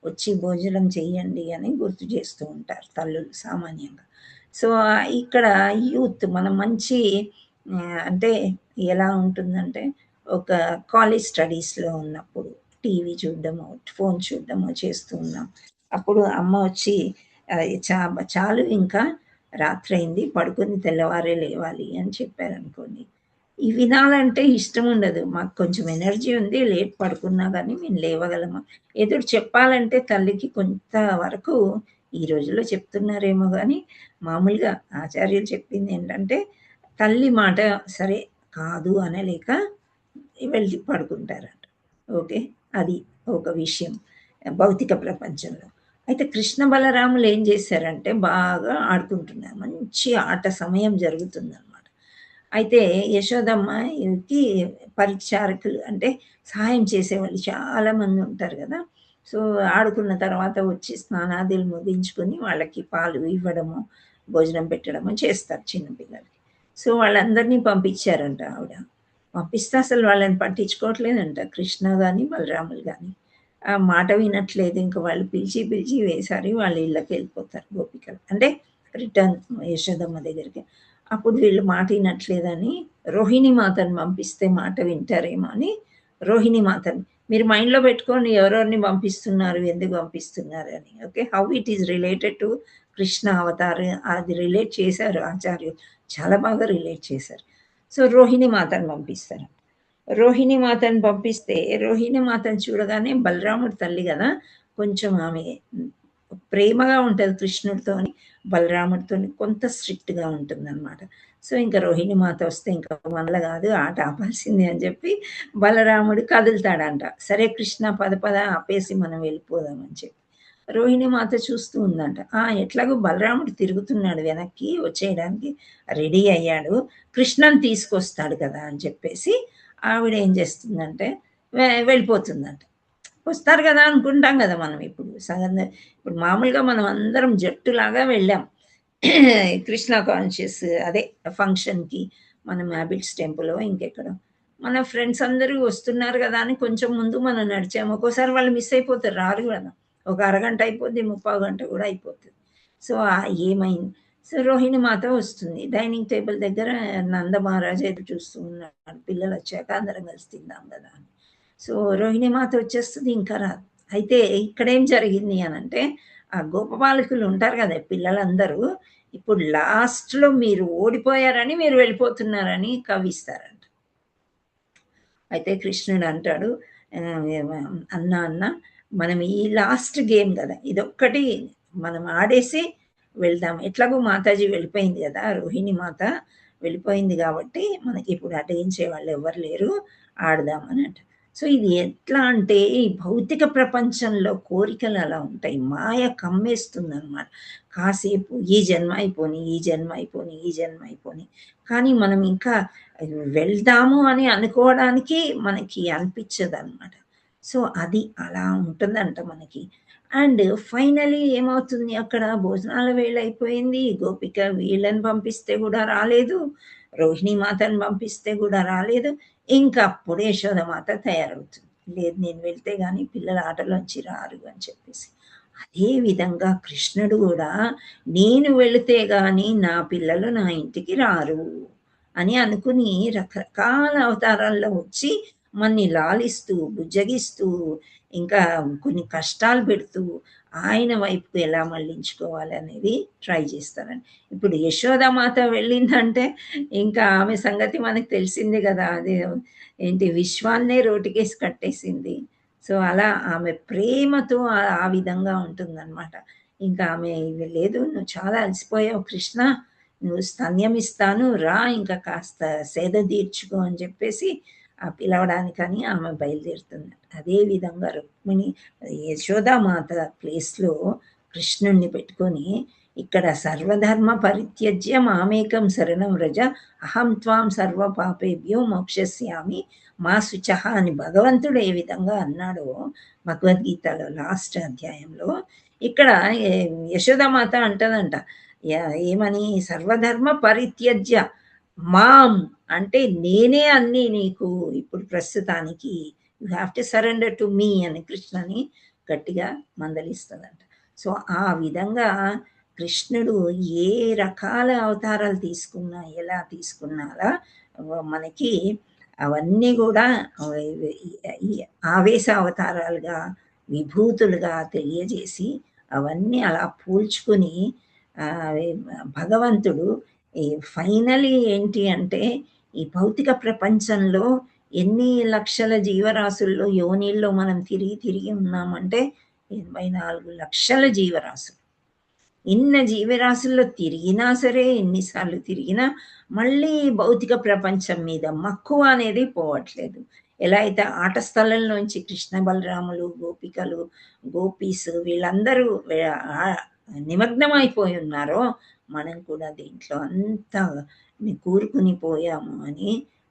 వచ్చి భోజనం చెయ్యండి అని గుర్తు చేస్తూ ఉంటారు తల్లులు సామాన్యంగా. సో ఇక్కడ యూత్ మనం మంచి అంటే ఎలా ఉంటుందంటే ఒక కాలేజ్ స్టడీస్లో ఉన్నప్పుడు టీవీ చూడడము, ఫోన్ చూడడము చేస్తూ ఉన్నాం. అప్పుడు అమ్మ వచ్చి చాలు ఇంకా రాత్రి అయింది, పడుకొని తెల్లవారే లేవాలి అని చెప్పారనుకోండి, ఈ వినాలంటే ఇష్టం ఉండదు. మాకు కొంచెం ఎనర్జీ ఉంది, లేట్ పడుకున్నా కానీ మేము లేవగలమా. ఎదురు చెప్పాలంటే తల్లికి కొంతవరకు ఈ రోజుల్లో చెప్తున్నారేమో కానీ మామూలుగా ఆచార్యులు చెప్పింది ఏంటంటే తల్లి మాట సరే కాదు అనలేక వెళ్ళి పడుకుంటారంట. ఓకే, అది ఒక విషయం భౌతిక ప్రపంచంలో. అయితే కృష్ణ బలరాములు ఏం చేశారంటే బాగా ఆడుకుంటున్నారు, మంచి ఆట సమయం జరుగుతుందన్నమాట. అయితే యశోదమ్మకి పరిచారకులు అంటే సహాయం చేసేవాళ్ళు చాలామంది ఉంటారు కదా. సో ఆడుకున్న తర్వాత వచ్చి స్నానాదులు ముగించుకొని వాళ్ళకి పాలు ఇవ్వడము, భోజనం పెట్టడము చేస్తారు చిన్నపిల్లలకి. సో వాళ్ళందరినీ పంపించారంట ఆవిడ. పంపిస్తే అసలు వాళ్ళని పట్టించుకోవట్లేదంట కృష్ణ కానీ బలరాములు కానీ. ఆ మాట వినట్లేదు. ఇంకా వాళ్ళు పిలిచి వేసారి వాళ్ళ ఇళ్ళకి వెళ్ళిపోతారు గోపికలు, అంటే రిటర్న్ యశోదమ్మ దగ్గరికి. అప్పుడు వీళ్ళు మాట వినట్లేదని రోహిణి మాతను పంపిస్తే మాట వింటారేమో అని రోహిణి మాతని మీరు మైండ్లో పెట్టుకొని ఎవరెవరిని పంపిస్తున్నారు, ఎందుకు పంపిస్తున్నారు అని. Okay, how it is related to Krishna Avatar అది రిలేట్ చేశారు ఆచార్యులు, చాలా బాగా రిలేట్ చేశారు. సో రోహిణి మాతను పంపిస్తారు. రోహిణి మాతను పంపిస్తే రోహిణి మాతను చూడగానే బలరాముడు తల్లి కదా, కొంచెం ఆమె ప్రేమగా ఉంటుంది కృష్ణుడితోని, బలరాముడితోని కొంత స్ట్రిక్ట్‌గా ఉంటుందన్నమాట. సో, ఇంకా రోహిణి మాత వస్తే ఇంకా వల్ల కాదు ఆట ఆపాల్సిందే అని చెప్పి బలరాముడు కదులుతాడంట. సరే కృష్ణ పద పద ఆపేసి మనం వెళ్ళిపోదామని చెప్పి. రోహిణి మాత చూస్తూ ఉందంట. ఎట్లాగో బలరాముడు తిరుగుతున్నాడు వెనక్కి వచ్చేయడానికి రెడీ అయ్యాడు. కృష్ణని తీసుకొస్తాడు కదా అని చెప్పేసి ఆవిడ ఏం చేస్తుందంటే వెళ్ళిపోతుందంట. వస్తారు కదా అనుకుంటాం కదా మనం ఇప్పుడు మామూలుగా మనం అందరం జట్టులాగా వెళ్ళాం కృష్ణ కాన్షియస్ అదే ఫంక్షన్కి మనం హ్యాబిట్స్ టెంపుల్లో ఇంకెక్కడ మన ఫ్రెండ్స్ అందరూ వస్తున్నారు కదా అని కొంచెం ముందు మనం నడిచాము. ఒక్కోసారి వాళ్ళు మిస్ అయిపోతారు, రారు కదా. ఒక అరగంట అయిపోద్ది, 30 గంట కూడా అయిపోతుంది. సో ఏమైంది, సో రోహిణి మాత వస్తుంది. డైనింగ్ టేబుల్ దగ్గర నంద మహారాజు ఎదురు చూస్తూ ఉన్నాడు, పిల్లలు వచ్చాక అందరం కలిసి తిందాం కదా అని. సో రోహిణి మాత వచ్చేస్తుంది, ఇంకా రాదు. అయితే ఇక్కడేం జరిగింది అని అంటే ఆ గోపబాలకులు ఉంటారు కదా పిల్లలందరూ, ఇప్పుడు లాస్ట్లో మీరు ఓడిపోయారని మీరు వెళ్ళిపోతున్నారని కవిస్తారంట. అయితే కృష్ణుడు అంటాడు, అన్న మనం ఈ లాస్ట్ గేమ్ కదా, ఇదొక్కటి మనం ఆడేసి వెళ్దాం. ఎట్లాగో మాతాజీ వెళ్ళిపోయింది కదా, రోహిణి మాత వెళ్ళిపోయింది కాబట్టి మనకి ఇప్పుడు అడ్డగించే వాళ్ళు ఎవరు లేరు, ఆడదామని అంట. సో ఇది ఎట్లా అంటే ఈ భౌతిక ప్రపంచంలో కోరికలు అలా ఉంటాయి, మాయ కమ్మేస్తుంది అనమాట. కాసేపు ఈ జన్మ అయిపోని, ఈ జన్మ అయిపోని, ఈ జన్మ అయిపోని, కానీ మనం ఇంకా వెళ్దాము అని అనుకోవడానికి మనకి అనిపించదు అనమాట. సో అది అలా ఉంటుందంట మనకి. అండ్ ఫైనలీ ఏమవుతుంది, అక్కడ భోజనాల వేళ అయిపోయింది, గోపిక వీళ్ళని పంపిస్తే కూడా రాలేదు, రోహిణి మాతను పంపిస్తే కూడా రాలేదు. ఇంకా అప్పుడే యశోదమాత తయారవుతుంది, లేదు నేను వెళ్తే కానీ పిల్లల ఆటలోంచి రారు అని చెప్పేసి. అదే విధంగా కృష్ణుడు కూడా నేను వెళితే కానీ నా పిల్లలు నా ఇంటికి రారు అని అనుకుని రకరకాల అవతారాల్లో వచ్చి మన్ని లాలిస్తూ బుజ్జగిస్తూ ఇంకా కొన్ని కష్టాలు పెడుతూ ఆయన వైపుకు ఎలా మళ్ళించుకోవాలి అనేది ట్రై చేస్తారండి. ఇప్పుడు యశోదామాత వెళ్ళిందంటే ఇంకా ఆమె సంగతి మనకు తెలిసింది కదా, అది ఏంటి విశ్వాన్నే రోటికేసి కట్టేసింది. సో అలా ఆమె ప్రేమతో ఆ విధంగా ఉంటుందన్నమాట. ఇంకా ఆమె లేదు, నువ్వు చాలా అలసిపోయావు కృష్ణ, నువ్వు స్తన్యం ఇస్తాను రా, ఇంకా కాస్త సేద తీర్చుకో అని చెప్పేసి పిలవడానికని ఆమె బయలుదేరుతుంది. అదేవిధంగా రుక్మిణి యశోదామాత ప్లేస్లో కృష్ణుణ్ణి పెట్టుకొని ఇక్కడ సర్వధర్మ పరిత్యజ్య మామేకం శరణం వ్రజ అహం త్వాం సర్వ పాపేభ్యో మోక్షస్యామి మా శుచః అని భగవంతుడు ఏ విధంగా అన్నాడో భగవద్గీతలో లాస్ట్ అధ్యాయంలో, ఇక్కడ యశోదామాత అంటదంట ఏమని, సర్వధర్మ పరిత్యజ్య మాం అంటే నేనే అన్నీ నీకు ఇప్పుడు ప్రస్తుతానికి, you have to surrender to me అని కృష్ణని గట్టిగా మందలిస్తుందంట. సో ఆ విధంగా కృష్ణుడు ఏ రకాల అవతారాలు తీసుకున్నా, ఎలా తీసుకున్నారా మనకి అవన్నీ కూడా ఆవేశ అవతారాలుగా విభూతులుగా తెలియజేసి అవన్నీ అలా పోల్చుకుని భగవంతుడు ఫైనలీ ఏంటి అంటే ఈ భౌతిక ప్రపంచంలో ఎన్ని లక్షల జీవరాశుల్లో యోనిల్లో మనం తిరిగి ఉన్నామంటే 84 లక్షల జీవరాశులు. ఇన్న జీవరాశుల్లో తిరిగినా సరే, ఎన్నిసార్లు తిరిగినా మళ్ళీ భౌతిక ప్రపంచం మీద మక్కువ అనేది పోవట్లేదు. ఎలా అయితే ఆట స్థలంలోంచి కృష్ణ బలరాములు, గోపికలు, గోపీస్ వీళ్ళందరూ నిమగ్నమైపోయి ఉన్నారో మనం కూడా దీంట్లో అంతా కూరుకుని పోయాము అని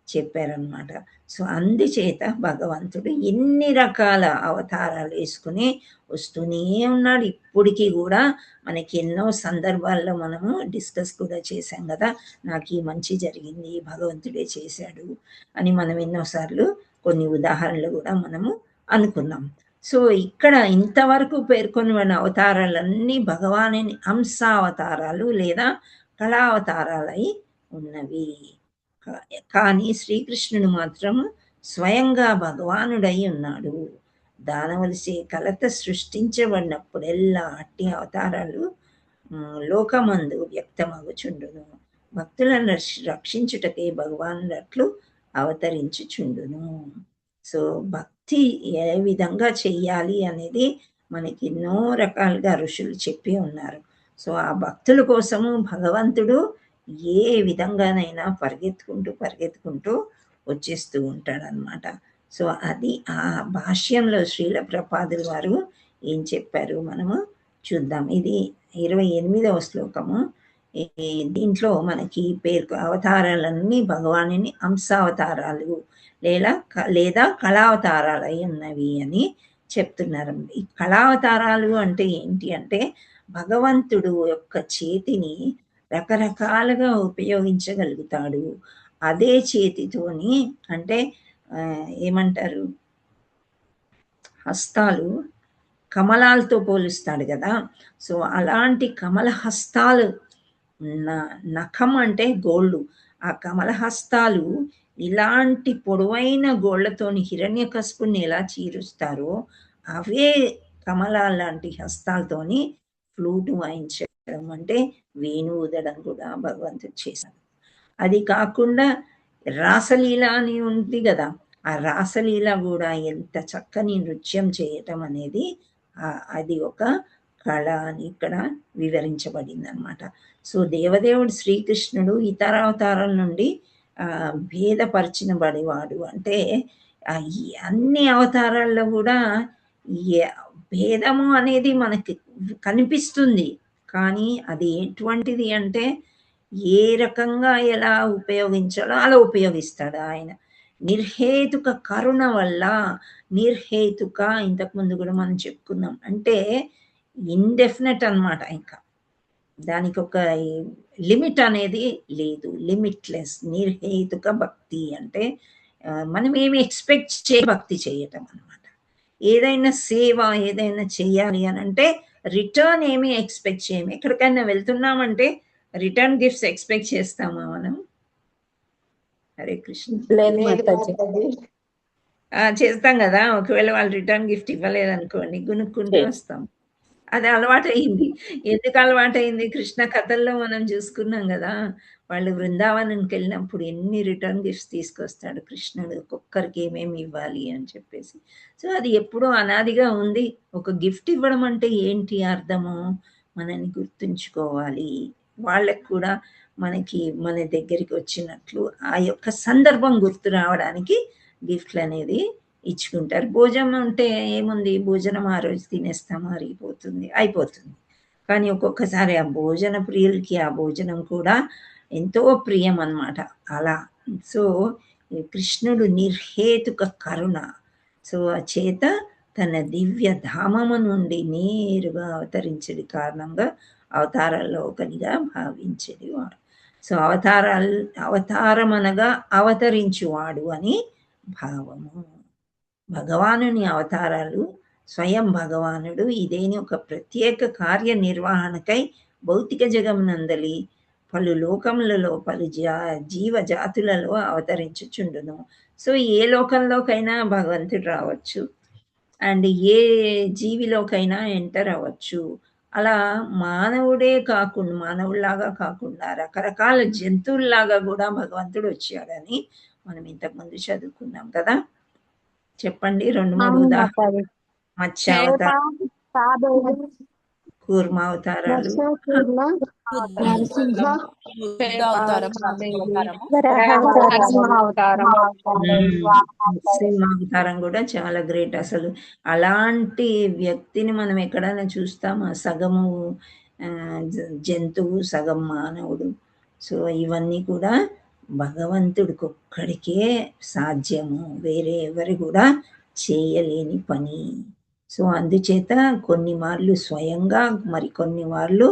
చెప్పారనమాట. సో అందుచేత భగవంతుడు ఎన్ని రకాల అవతారాలు వేసుకుని వస్తూనే ఉన్నాడు. ఇప్పటికీ కూడా మనకి ఎన్నో సందర్భాల్లో మనము డిస్కస్ కూడా చేశాం కదా, నాకు ఈ మంచి జరిగింది భగవంతుడే చేశాడు అని మనం ఎన్నోసార్లు కొన్ని ఉదాహరణలు కూడా మనము అనుకున్నాం. సో ఇక్కడ ఇంతవరకు పేర్కొన్న అవతారాలన్నీ భగవానుని అంశావతారాలు లేదా కళావతారాలై ఉన్నవి. కానీ శ్రీకృష్ణుడు మాత్రం స్వయంగా భగవానుడై ఉన్నాడు. దానవలసే కలత సృష్టించబడినప్పుడెల్లా అట్టి అవతారాలు లోకమందు వ్యక్తమగుచుండును. భక్తులను రక్షించుటకే భగవానుడు అట్లు అవతరించుచుండును. సో భక్తి ఏ విధంగా చెయ్యాలి అనేది మనకి ఎన్నో రకాలుగా ఋషులు చెప్పి ఉన్నారు. సో ఆ భక్తుల కోసము భగవంతుడు ఏ విధంగానైనా పరిగెత్తుకుంటూ వచ్చేస్తూ ఉంటాడనమాట. సో అది ఆ భాష్యంలో శ్రీల ప్రభుపాదుల వారు ఏం చెప్పారు మనము చూద్దాం. ఇది 28వ శ్లోకము. దీంట్లో మనకి అవతారాలన్నీ భగవానుని అంశావతారాలు లేదా కళావతారాలు అయి ఉన్నవి అని చెప్తున్నారు. ఈ కళావతారాలు అంటే ఏంటి అంటే భగవంతుడు యొక్క చేతిని రకరకాలుగా ఉపయోగించగలుగుతాడు. అదే చేతితోని అంటే ఏమంటారు, హస్తాలు కమలాలతో పోలుస్తాడు కదా. సో అలాంటి కమల హస్తాలు, నఖం అంటే గోళ్ళు, ఆ కమల హస్తాలు ఇలాంటి పొడవైన గోళ్లతోని హిరణ్యకశిపుని ఎలా చీరుస్తారో అవే కమలాల లాంటి హస్తాలతోని ఫ్లూట్ వాయించడం అంటే వేణు ఊదడం కూడా భగవంతుడు చేశాడు. అది కాకుండా రాసలీల అని ఉంది కదా, ఆ రాసలీల కూడా ఎంత చక్కని నృత్యం చేయటం అనేది అది ఒక కళ అని ఇక్కడ వివరించబడింది అనమాట. సో దేవదేవుడు శ్రీకృష్ణుడు ఇతర అవతారాల నుండి భేదపరచినబడేవాడు. అంటే ఈ అన్ని అవతారాల్లో కూడా భేదము అనేది మనకి కనిపిస్తుంది, కానీ అది ఎటువంటిది అంటే ఏ రకంగా ఎలా ఉపయోగించాలో అలా ఉపయోగిస్తాడు ఆయన. నిర్హేతుక కరుణ వల్ల, నిర్హేతుక ఇంతకుముందు కూడా మనం చెప్పుకున్నాం, అంటే ఇండెఫినెట్ అనమాట. ఇంకా దానికి ఒక లిమిట్ అనేది లేదు, లిమిట్లెస్. నిర్హేతుక భక్తి అంటే మనం ఏమి ఎక్స్పెక్ట్ భక్తి చేయటం అనమాట. ఏదైనా సేవ ఏదైనా చేయాలి అని అంటే రిటర్న్ ఏమి ఎక్స్పెక్ట్ చేయము. ఎక్కడికైనా వెళ్తున్నామంటే రిటర్న్ గిఫ్ట్స్ ఎక్స్పెక్ట్ చేస్తామా మనం? హరే కృష్ణ. చేస్తాం కదా. ఒకవేళ వాళ్ళు రిటర్న్ గిఫ్ట్ ఇవ్వలేదనుకోండి, గునుక్కుంటూ వస్తాం. అది అలవాటైంది. ఎందుకు అలవాటైంది? కృష్ణ కథల్లో మనం చూసుకున్నాం కదా, వాళ్ళు బృందావనంకి వెళ్ళినప్పుడు ఎన్ని రిటర్న్ గిఫ్ట్స్ తీసుకొస్తాడు కృష్ణుడు, ఒక్కొక్కరికి ఏమేమి ఇవ్వాలి అని చెప్పేసి. సో అది ఎప్పుడూ అనాదిగా ఉంది. ఒక గిఫ్ట్ ఇవ్వడం అంటే ఏంటి అర్థము మనని గుర్తుంచుకోవాలి. వాళ్ళకు కూడా మన దగ్గరికి వచ్చినట్లు ఆ యొక్క సందర్భం గుర్తు రావడానికి గిఫ్ట్లు అనేది ఇచ్చుకుంటారు. భోజనం అంటే ఏముంది, భోజనం ఆ రోజు తినేస్తాము, అయిపోతుంది. కానీ ఒక్కొక్కసారి ఆ భోజన ప్రియులకి ఆ భోజనం కూడా ఎంతో ప్రియం అన్నమాట. అలా సో కృష్ణుడు నిర్హేతుక కరుణ. సో ఆ చేత తన దివ్య ధామము నుండి నేరుగా అవతరించడి కారణంగా అవతారాల్లో ఒకనిగా భావించేది వాడు. సో అవతారమనగా అవతరించువాడు అని భావము. భగవానుని అవతారాలు స్వయం భగవానుడు ఇదేని ఒక ప్రత్యేక కార్యనిర్వహణకై భౌతిక జగమునందలి పలు లోకములలో పలు జీవ జాతులలో అవతరించుచుండును. సో ఏ లోకంలోకైనా భగవంతుడు రావచ్చు, అండ్ ఏ జీవిలోకైనా ఎంటర్ అవ్వచ్చు. అలా మానవుల్లాగా కాకుండా రకరకాల జంతువుల్లాగా కూడా భగవంతుడు వచ్చాడని మనం ఇంతకుముందు చదువుకున్నాం కదా. చెప్పండి 2-3 ఉదాహరణ. మత్స్యావతారం, కూర్మావతారాలు, సింహావతారం కూడా చాలా గ్రేట్. అసలు అలాంటి వ్యక్తిని మనం ఎక్కడైనా చూస్తామా? సగము జంతువు సగం మానవుడు. సో ఇవన్నీ కూడా భగవంతుడికి ఒక్కడికే సాధ్యము, వేరే ఎవరు కూడా చేయలేని పని. సో అందుచేత కొన్ని మార్లు స్వయంగా, మరికొన్ని మార్లు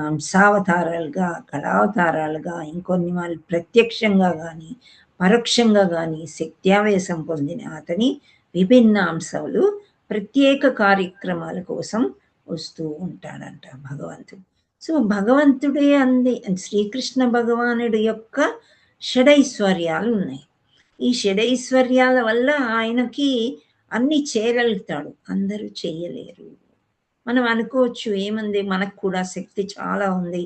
అంశావతారాలుగా, కళావతారాలుగా, ఇంకొన్ని మార్లు ప్రత్యక్షంగా కానీ పరోక్షంగా కానీ శక్త్యావేశం పొందిన అతని విభిన్న అంశాలు ప్రత్యేక కార్యక్రమాల కోసం వస్తూ ఉంటాడంట భగవంతుడు. సో భగవంతుడే శ్రీకృష్ణ భగవానుడి యొక్క షడైశ్వర్యాలు ఉన్నాయి. ఈ షడైశ్వర్యాల వల్ల ఆయనకి అన్ని చేయగలుగుతాడు, అందరూ చేయలేరు. మనం అనుకోవచ్చు ఏముంది, మనకు కూడా శక్తి చాలా ఉంది,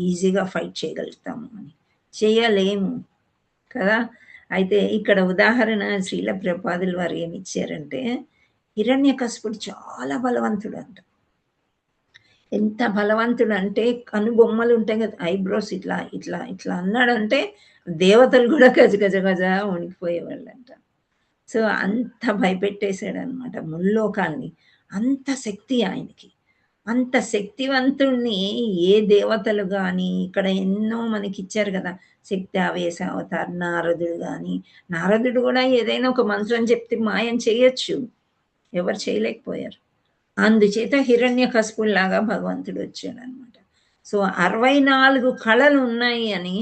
ఈజీగా ఫైట్ చేయగలుగుతాము అని. చేయలేము కదా. అయితే ఇక్కడ ఉదాహరణ శ్రీల ప్రభుపాదుల వారు ఏమి ఇచ్చారంటే, హిరణ్యకశిపుడు చాలా బలవంతుడు అంట. ఎంత బలవంతుడు అంటే కనుబొమ్మలు ఉంటాయి కదా, ఐబ్రోస్ ఇట్లా ఇట్లా ఇట్లా అన్నాడంటే దేవతలు కూడా గజ గజ గజ వణికిపోయేవాళ్ళంట. సో అంత భయపెట్టేశాడు అనమాట ముల్లోకాల్ని. అంత శక్తి ఆయనకి. అంత శక్తివంతుణ్ణి ఏ దేవతలు కానీ, ఇక్కడ ఎన్నో మనకి ఇచ్చారు కదా, శక్తి ఆవేశ అవతార్ నారదుడు కానీ, నారదుడు కూడా ఏదైనా ఒక మంత్రం చెప్తే మాయం చేయొచ్చు, ఎవరు చేయలేకపోయారు. అందుచేత హిరణ్యకశిపుల్లాగా భగవంతుడు వచ్చాడు అనమాట. సో 64 కళలు ఉన్నాయి అని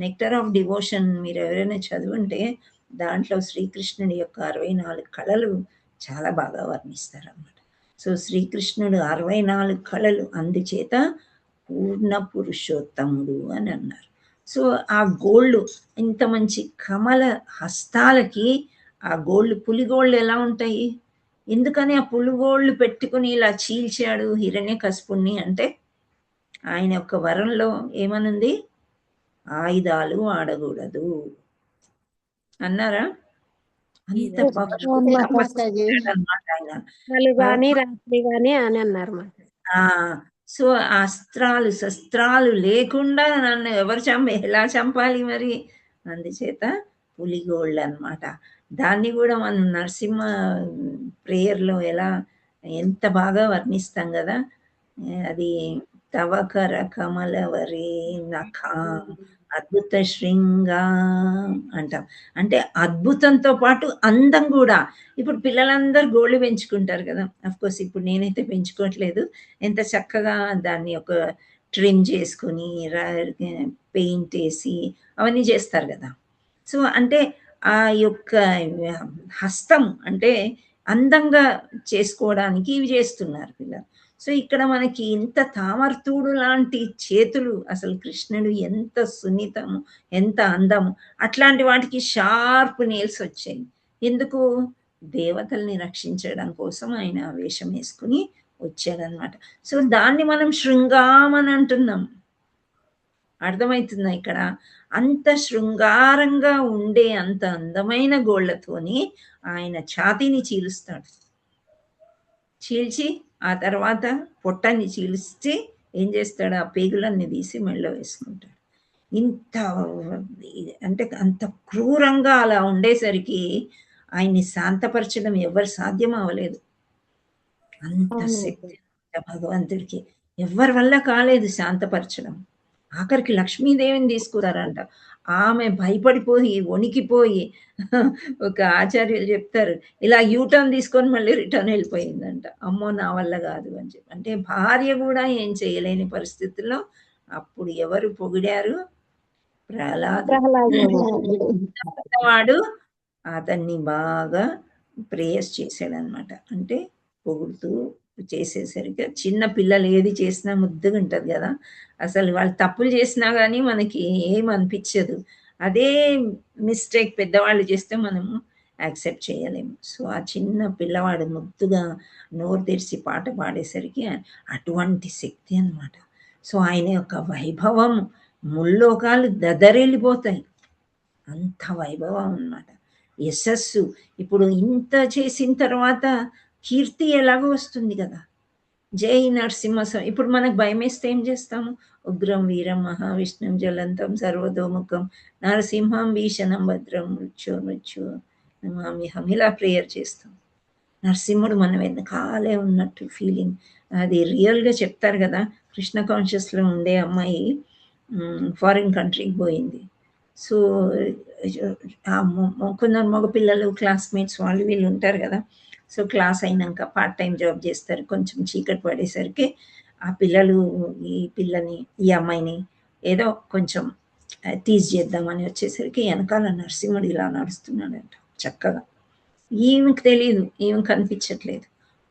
నెక్టర్ ఆఫ్ డివోషన్ మీరు ఎవరైనా చదువుంటే దాంట్లో శ్రీకృష్ణుడి యొక్క 64 కళలు చాలా బాగా వర్ణిస్తారు అన్నమాట. సో శ్రీకృష్ణుడు 64 కళలు, అందుచేత పూర్ణ పురుషోత్తముడు అని అన్నారు. సో ఆ గోళ్ళు, ఇంత మంచి కమల హస్తాలకి ఆ గోళ్ళు, పులిగోళ్ళు ఎలా ఉంటాయి, ఎందుకని ఆ పులిగోళ్ళు పెట్టుకుని ఇలా చీల్చాడు హిరణ్యకశిపుణ్ణి అంటే ఆయన యొక్క వరంలో ఏమనుంది, ఆయుధాలు ఆడకూడదు అన్నారా? అంత అన్నమాట ఆయన. రాత్రి గాని అని అన్నారు. సో అస్త్రాలు శస్త్రాలు లేకుండా నన్ను ఎవరు ఎలా చంపాలి మరి, అందుచేత పులిగోళ్ళు అన్నమాట. దాన్ని కూడా మనం నరసింహ ప్రేయర్లో ఎంత బాగా వర్ణిస్తాం కదా, అది తవకర కమలవరే నఖా అద్భుత శృంగా అంటాం. అంటే అద్భుతంతో పాటు అందం కూడా. ఇప్పుడు పిల్లలందరూ గోళ్ళు పెంచుకుంటారు కదా, అఫ్కోర్స్ ఇప్పుడు నేనైతే పెంచుకోవట్లేదు. ఎంత చక్కగా దాన్ని ఒక ట్రిమ్ చేసుకొని పెయింట్ వేసి అవన్నీ చేస్తారు కదా. సో అంటే ఆ యొక్క హస్తం అంటే అందంగా చేసుకోవడానికి ఇవి చేస్తున్నారు పిల్లలు. సో ఇక్కడ మనకి ఇంత తామర్తూడు లాంటి చేతులు, అసలు కృష్ణుడు ఎంత సున్నితము, ఎంత అందము, అట్లాంటి వాటికి షార్ప్ నేల్స్ వచ్చాయి. ఎందుకు, దేవతల్ని రక్షించడం కోసం ఆయన వేషం వేసుకుని వచ్చాడనమాట. సో దాన్ని మనం శృంగాం అని అంటున్నాం. అర్థమవుతుందా ఇక్కడ? అంత శృంగారంగా ఉండే అంత అందమైన గోళ్లతోని ఆయన ఛాతీని చీలుస్తాడు. చీల్చి ఆ తర్వాత పొట్టని చీల్చి ఏం చేస్తాడు, ఆ పేగులన్నీ తీసి మెళ్ళో వేసుకుంటాడు. ఇంత అంటే అంత క్రూరంగా అలా ఉండేసరికి ఆయన్ని శాంతపరచడం ఎవరు సాధ్యం అవ్వలేదు. అంత శక్తి భగవంతుడికి ఎవరి వల్ల కాలేదు శాంతపరచడం. ఆఖరికి లక్ష్మీదేవిని తీసుకురారంట. ఆమె భయపడిపోయి వణికిపోయి ఒక ఆచార్యులు చెప్తారు, ఇలా యూటర్న్ తీసుకొని మళ్ళీ రిటర్న్ వెళ్ళిపోయిందంట. అమ్మో నా వల్ల కాదు అని చెప్పి. అంటే భార్య కూడా ఏం చేయలేని పరిస్థితుల్లో అప్పుడు ఎవరు పొగిడారు, ప్రహ్లాదుడు. అతన్ని బాగా ప్రేయస్ చేశాడనమాట. అంటే పొగుడుతూ చేసేసరికి చిన్న పిల్లలు ఏది చేసినా ముద్దుగా ఉంటుంది కదా, అసలు వాళ్ళు తప్పులు చేసినా కానీ మనకి ఏం అనిపించదు. అదే మిస్టేక్ పెద్దవాళ్ళు చేస్తే మనము యాక్సెప్ట్ చేయలేము. సో ఆ చిన్న పిల్లవాడు ముద్దుగా నోరు తెరిచి పాట పాడేసరికి అటువంటి శక్తి అన్నమాట. సో ఆయన యొక్క వైభవం ముల్లోకాలు దదరిల్లిపోతాయి, అంత వైభవం అన్నమాట. యశస్సు ఇప్పుడు ఇంత చేసిన తర్వాత కీర్తి ఎలాగో వస్తుంది కదా. జై నరసింహ. ఇప్పుడు మనకు భయం వేస్తే ఏం చేస్తాము, ఉగ్రం వీరం మహావిష్ణుం జ్వలంతం సర్వతోముఖం నరసింహం భీషణం భద్రం మృత్యు నమామ్యహం ఇలా ప్రేయర్ చేస్తాం. నరసింహుడు మనం వెనకాలే ఉన్నట్టు ఫీలింగ్. అది రియల్గా చెప్తారు కదా, కృష్ణ కాన్షియస్లో ఉండే అమ్మాయి ఫారిన్ కంట్రీకి పోయింది. సో కొందరు మగపిల్లలు క్లాస్మేట్స్ వాళ్ళు వీళ్ళు ఉంటారు కదా. సో క్లాస్ అయినాక పార్ట్ టైం జాబ్ చేస్తారు. కొంచెం చీకటి పడేసరికి ఆ పిల్లలు ఈ అమ్మాయిని ఏదో కొంచెం టీజ్ చేద్దామని వచ్చేసరికి వెనకాల నరసింహుడు ఇలా నడుస్తున్నాడంట చక్కగా. ఈమెకి తెలియదు, ఈమె కనిపించట్లేదు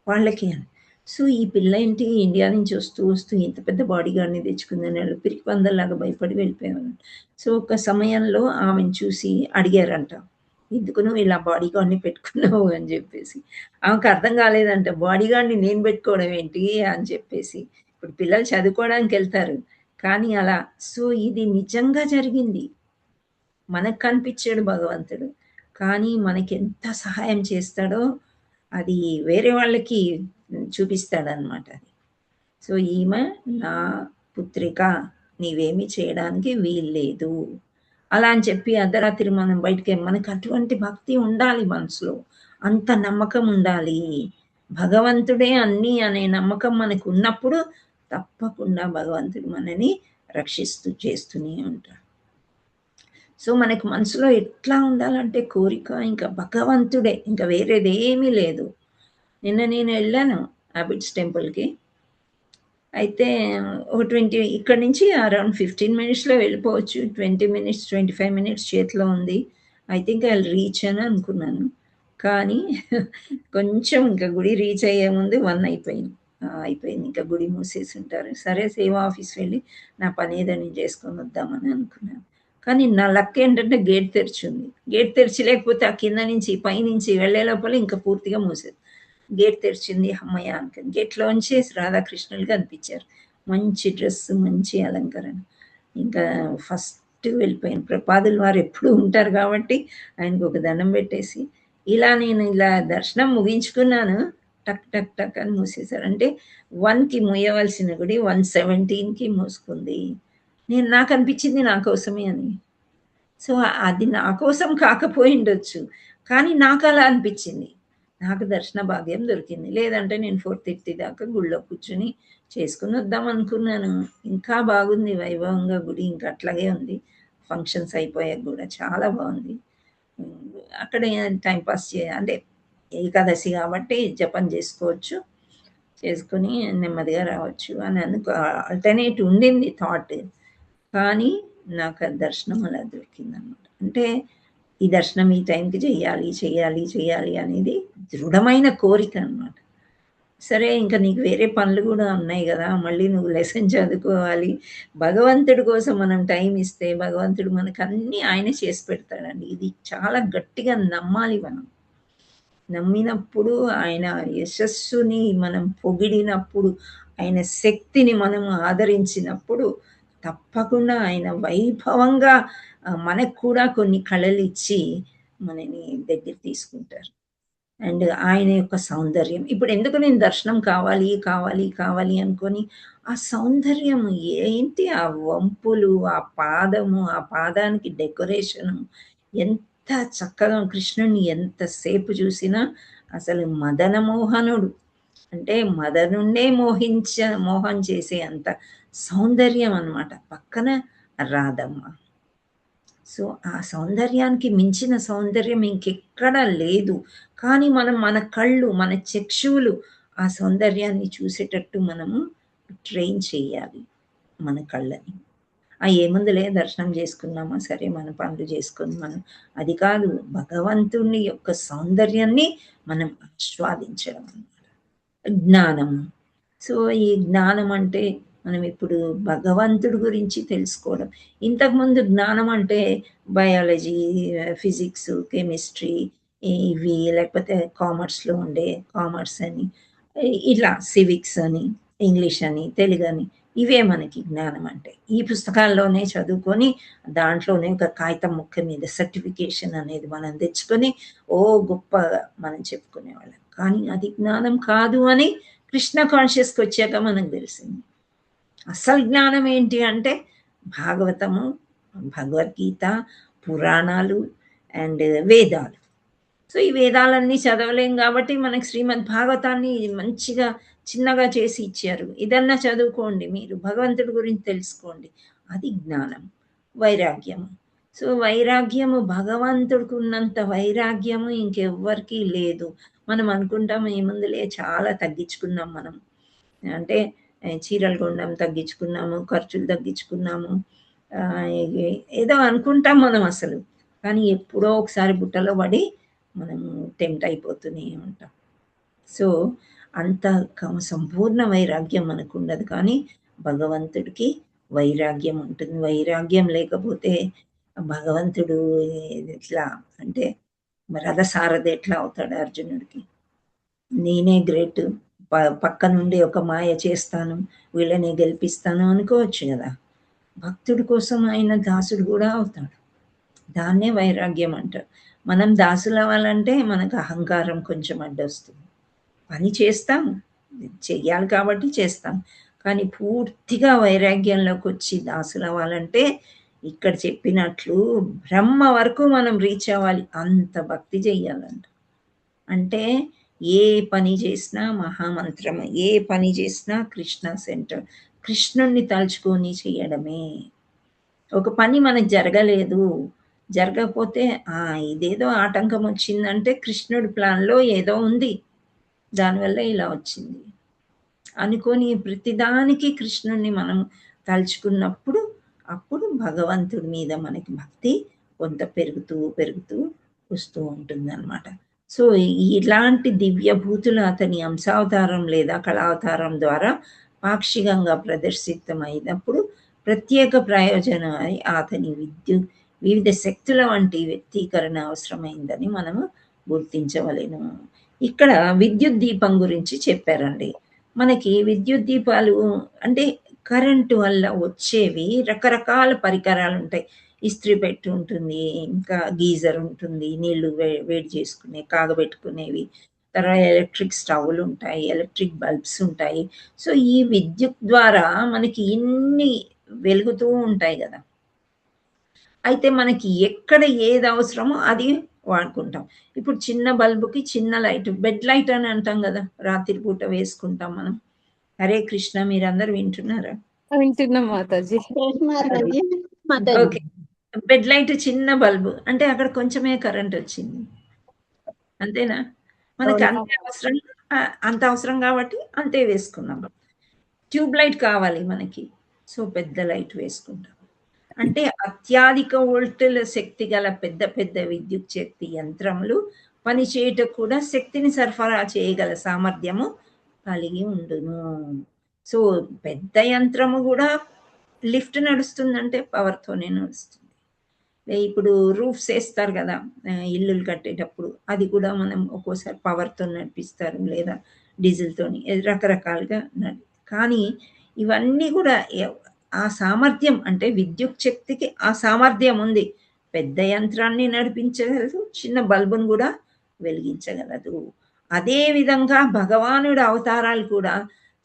వాళ్ళకి అని. సో ఈ పిల్ల ఏంటి ఇండియా నుంచి వస్తూ ఇంత పెద్ద బాడీ గార్డ్ని తెచ్చుకుందని వాళ్ళు పిరికి పందల్లాగా భయపడి వెళ్ళిపోయేవాళ్ళు. సో ఒక సమయంలో ఆమెను చూసి అడిగారంట, ఎందుకు నువ్వు ఇలా బాడీ గార్డ్ని పెట్టుకున్నావు అని చెప్పేసి. ఆమెకు అర్థం కాలేదంట, బాడీ గార్డ్ని నేను పెట్టుకోవడం ఏంటి అని చెప్పేసి. ఇప్పుడు పిల్లలు చదువుకోవడానికి వెళ్తారు కానీ అలా. సో ఇది నిజంగా జరిగింది. మనకు కనిపించాడు భగవంతుడు, కానీ మనకి ఎంత సహాయం చేస్తాడో అది వేరే వాళ్ళకి చూపిస్తాడనమాట అది. సో ఈమె నా పుత్రిక, నీవేమి చేయడానికి వీల్లేదు అలా అని చెప్పి అర్ధరాత్రి మనం బయటికి మనకు అటువంటి భక్తి ఉండాలి మనసులో, అంత నమ్మకం ఉండాలి. భగవంతుడే అన్నీ అనే నమ్మకం మనకు ఉన్నప్పుడు తప్పకుండా భగవంతుడు మనని చేస్తూనే ఉంటాడు. సో మనకు మనసులో ఎట్లా ఉండాలంటే కోరిక ఇంకా భగవంతుడే, ఇంకా వేరేది ఏమీ లేదు. నిన్న నేను వెళ్ళాను హ్యాబిట్స్ టెంపుల్కి. అయితే ఒక 20 ఇక్కడి నుంచి అరౌండ్ 15 మినిట్స్లో వెళ్ళిపోవచ్చు. 20 మినిట్స్ 25 మినిట్స్ చేతిలో ఉంది. ఐ థింక్ ఐ రీచ్ అని అనుకున్నాను. కానీ కొంచెం ఇంకా గుడి రీచ్ అయ్యే ముందు 1 అయిపోయింది. అయిపోయింది, ఇంకా గుడి మూసేసి ఉంటారు. సరే సేవా ఆఫీస్ వెళ్ళి నా పని ఏదో నేను చేసుకొని వద్దామని అనుకున్నాను. కానీ నా లక్ ఏంటంటే గేట్ తెరిచి ఉంది. గేట్ తెరిచి లేకపోతే ఆ కింద నుంచి పైనుంచి వెళ్ళే లోపల ఇంకా పూర్తిగా మూసేది. గేట్ తెరిచింది, అమ్మయ్య అనుకుని గేట్లోంచి రాధాకృష్ణులు కనిపించారు. మంచి డ్రెస్, మంచి అలంకరణ. ఇంకా ఫస్ట్ వెళ్ళిపోయాను. ప్రపాదుల వారు ఎప్పుడు ఉంటారు కాబట్టి ఆయనకు ఒక దండం పెట్టేసి నేను ఇలా దర్శనం ముగించుకున్నాను. టక్ టక్ టక్ అని మూసేశారు. అంటే 1కి మూయవలసిన గుడి 1:17కి మూసుకుంది. నాకు అనిపించింది నా కోసమే అని. సో అది నా కోసం కాకపోయి ఉండొచ్చు, కానీ నాకు అలా అనిపించింది. నాకు దర్శన భాగ్యం దొరికింది. లేదంటే నేను 4:30 దాకా గుడిలో కూర్చొని చేసుకుని వద్దాం అనుకున్నాను. ఇంకా బాగుంది వైభవంగా గుడి, ఇంకా అట్లాగే ఉంది. ఫంక్షన్స్ అయిపోయాక కూడా చాలా బాగుంది. అక్కడ టైంపాస్ అంటే ఏకాదశి కాబట్టి జపం చేసుకోవచ్చు, చేసుకొని నెమ్మదిగా రావచ్చు అని ఆల్టర్నేట్ ఉండింది థాట్. కానీ నాకు ఆ దర్శనం అలా దొరికిందనమాట. అంటే ఈ దర్శనం ఈ టైంకి చెయ్యాలి అనేది దృఢమైన కోరిక అనమాట. సరే ఇంకా నీకు వేరే పనులు కూడా ఉన్నాయి కదా, మళ్ళీ నువ్వు లెసన్ చదువుకోవాలి. భగవంతుడి కోసం మనం టైం ఇస్తే భగవంతుడు మనకు అన్నీ ఆయనే చేసి పెడతాడండి. ఇది చాలా గట్టిగా నమ్మాలి మనం. నమ్మినప్పుడు ఆయన యశస్సుని మనం పొగిడినప్పుడు, ఆయన శక్తిని మనం ఆదరించినప్పుడు తప్పకుండా ఆయన వైభవంగా మనకు కూడా కొన్ని కళలు ఇచ్చి మనని దగ్గర తీసుకుంటారు. అండ్ ఆయన యొక్క సౌందర్యం, ఇప్పుడు ఎందుకు నేను దర్శనం కావాలి అనుకొని ఆ సౌందర్యం ఏంటి, ఆ వంపులు, ఆ పాదము, ఆ పాదానికి డెకరేషను ఎంత చక్కగా, కృష్ణుని ఎంతసేపు చూసినా అసలు మదనమోహనుడు, అంటే మదనుండే మోహం చేసే అంత సౌందర్యం అన్నమాట. పక్కన రాధమ్మ. సో ఆ సౌందర్యానికి మించిన సౌందర్యం ఇంకెక్కడా లేదు. కానీ మన కళ్ళు, మన చక్షువులు ఆ సౌందర్యాన్ని చూసేటట్టు మనము ట్రైన్ చేయాలి మన కళ్ళని. ఏముందిలే దర్శనం చేసుకున్నామా సరే, మన పనులు చేసుకొని మనం, అది కాదు, భగవంతుని యొక్క సౌందర్యాన్ని మనం ఆస్వాదించడం అన్నమాట. జ్ఞానం. సో ఈ జ్ఞానం అంటే మనం ఇప్పుడు భగవంతుడి గురించి తెలుసుకోవడం. ఇంతకుముందు జ్ఞానం అంటే బయాలజీ, ఫిజిక్స్, కెమిస్ట్రీ ఇవి, లేకపోతే కామర్స్లో ఉండే కామర్స్ అని, ఇలా సివిక్స్ అని, ఇంగ్లీష్ అని, తెలుగు అని, ఇవే మనకి జ్ఞానం అంటే. ఈ పుస్తకాల్లోనే చదువుకొని దాంట్లోనే ఒక కాగితం ముక్క మీద సర్టిఫికేషన్ అనేది మనం తెచ్చుకొని గొప్పగా మనం చెప్పుకునేవాళ్ళం. కానీ అది జ్ఞానం కాదు అని కృష్ణ కాన్షియస్కి వచ్చాక మనకు తెలిసింది. అసలు జ్ఞానం ఏంటి అంటే భాగవతము, భగవద్గీత, పురాణాలు అండ్ వేదాలు. సో ఈ వేదాలన్నీ చదవలేం కాబట్టి మనకు శ్రీమద్ భాగవతాన్ని మంచిగా చిన్నగా చేసి ఇచ్చారు. ఇదన్నా చదువుకోండి, మీరు భగవంతుడి గురించి తెలుసుకోండి. అది జ్ఞానం. వైరాగ్యము. సో వైరాగ్యము, భగవంతుడికి ఉన్నంత వైరాగ్యము ఇంకెవ్వరికీ లేదు. మనం అనుకుంటాం ఏముందులే చాలా తగ్గించుకున్నాం మనం, అంటే చీరలు కొనడం తగ్గించుకున్నాము, ఖర్చులు తగ్గించుకున్నాము, ఏదో అనుకుంటాం మనం అసలు. కానీ ఎప్పుడో ఒకసారి బుట్టలో పడి మనం టెంప్ట్ అయిపోతూనే ఉంటాం. సో అంత సంపూర్ణ వైరాగ్యం మనకు ఉండదు, కానీ భగవంతుడికి వైరాగ్యం ఉంటుంది. వైరాగ్యం లేకపోతే భగవంతుడు ఎట్లా అంటే రథసారథి ఎట్లా అవుతాడు అర్జునుడికి? నేనే గ్రేట్, పక్క నుండి ఒక మాయ చేస్తాను, వీళ్ళని గెలిపిస్తాను అనుకోవచ్చు కదా. భక్తుడి కోసం ఆయన దాసుడు కూడా అవుతాడు. దాన్నే వైరాగ్యం అంటారు. మనం దాసులవ్వాలంటే మనకు అహంకారం కొంచెం అడ్డొస్తుంది. పని చేస్తాం, చెయ్యాలి కాబట్టి చేస్తాం. కానీ పూర్తిగా వైరాగ్యంలోకి వచ్చి దాసులవ్వాలంటే ఇక్కడ చెప్పినట్లు బ్రహ్మ వరకు మనం రీచ్ అవ్వాలి. అంత భక్తి చెయ్యాలంట. అంటే ఏ పని చేసినా మహామంత్రం, ఏ పని చేసినా కృష్ణ సెంటర్, కృష్ణుణ్ణి తలుచుకొని చేయడమే. ఒక పని మనకు జరగలేదు, జరగకపోతే ఇదేదో ఆటంకం వచ్చిందంటే కృష్ణుడి ప్లాన్లో ఏదో ఉంది, దానివల్ల ఇలా వచ్చింది అనుకొని ప్రతిదానికి కృష్ణుణ్ణి మనం తలుచుకున్నప్పుడు అప్పుడు భగవంతుడి మీద మనకి భక్తి కొంత పెరుగుతూ పెరుగుతూ వస్తూ ఉంటుందన్నమాట. సో ఇలాంటి దివ్యభూతులు అతని అంశావతారం లేదా కళావతారం ద్వారా పాక్షికంగా ప్రదర్శితమైనప్పుడు ప్రత్యేక ప్రయోజనమై అతని వివిధ శక్తుల వంటి వ్యక్తీకరణ అవసరమైందని మనము గుర్తించవలెను. ఇక్కడ విద్యుత్ దీపం గురించి చెప్పారండి. మనకి విద్యుత్ దీపాలు అంటే కరెంటు వల్ల వచ్చేవి రకరకాల పరికరాలు ఉంటాయి. ఇస్త్రీ పెట్టి ఉంటుంది, ఇంకా గీజర్ ఉంటుంది, నీళ్లు వేడి చేసుకునే కాగబెట్టుకునేవి, తర్వాత ఎలక్ట్రిక్ స్టవ్లు ఉంటాయి, ఎలక్ట్రిక్ బల్బ్స్ ఉంటాయి. సో ఈ విద్యుత్ ద్వారా మనకి ఇన్ని వెలుగుతూ ఉంటాయి కదా. అయితే మనకి ఎక్కడ ఏది అవసరమో అది వాడుకుంటాం. ఇప్పుడు చిన్న బల్బుకి చిన్న లైట్, బెడ్ లైట్ అని అంటాం కదా, రాత్రిపూట వేసుకుంటాం మనం. హరే కృష్ణ, మీరందరూ వింటున్నారా? వింటున్నాం మాతాజీ. ఓకే, బెడ్ లైట్ చిన్న బల్బు అంటే అక్కడ కొంచెమే కరెంట్ వచ్చింది, అంతేనా? మనకి అంత అవసరం కాబట్టి అంతే వేసుకున్నాం. ట్యూబ్ లైట్ కావాలి మనకి, సో పెద్ద లైట్ వేసుకుంటాం. అంటే అత్యధిక వోల్టుల శక్తి గల పెద్ద పెద్ద విద్యుత్ శక్తి యంత్రములు పనిచేయటం కూడా శక్తిని సరఫరా చేయగల సామర్థ్యము కలిగి ఉండును. సో పెద్ద యంత్రము కూడా లిఫ్ట్ నడుస్తుందంటే పవర్తోనే నడుస్తుంది. ఇప్పుడు రూఫ్స్ వేస్తారు కదా ఇల్లులు కట్టేటప్పుడు, అది కూడా మనం ఒక్కోసారి పవర్తో నడిపిస్తారు లేదా డీజిల్తోని, రకరకాలుగా కానీ ఇవన్నీ కూడా ఆ సామర్థ్యం అంటే విద్యుత్ శక్తికి ఆ సామర్థ్యం ఉంది. పెద్ద యంత్రాన్ని నడిపించగలదు, చిన్న బల్బును కూడా వెలిగించగలదు. అదే విధంగా భగవానుడి అవతారాలు కూడా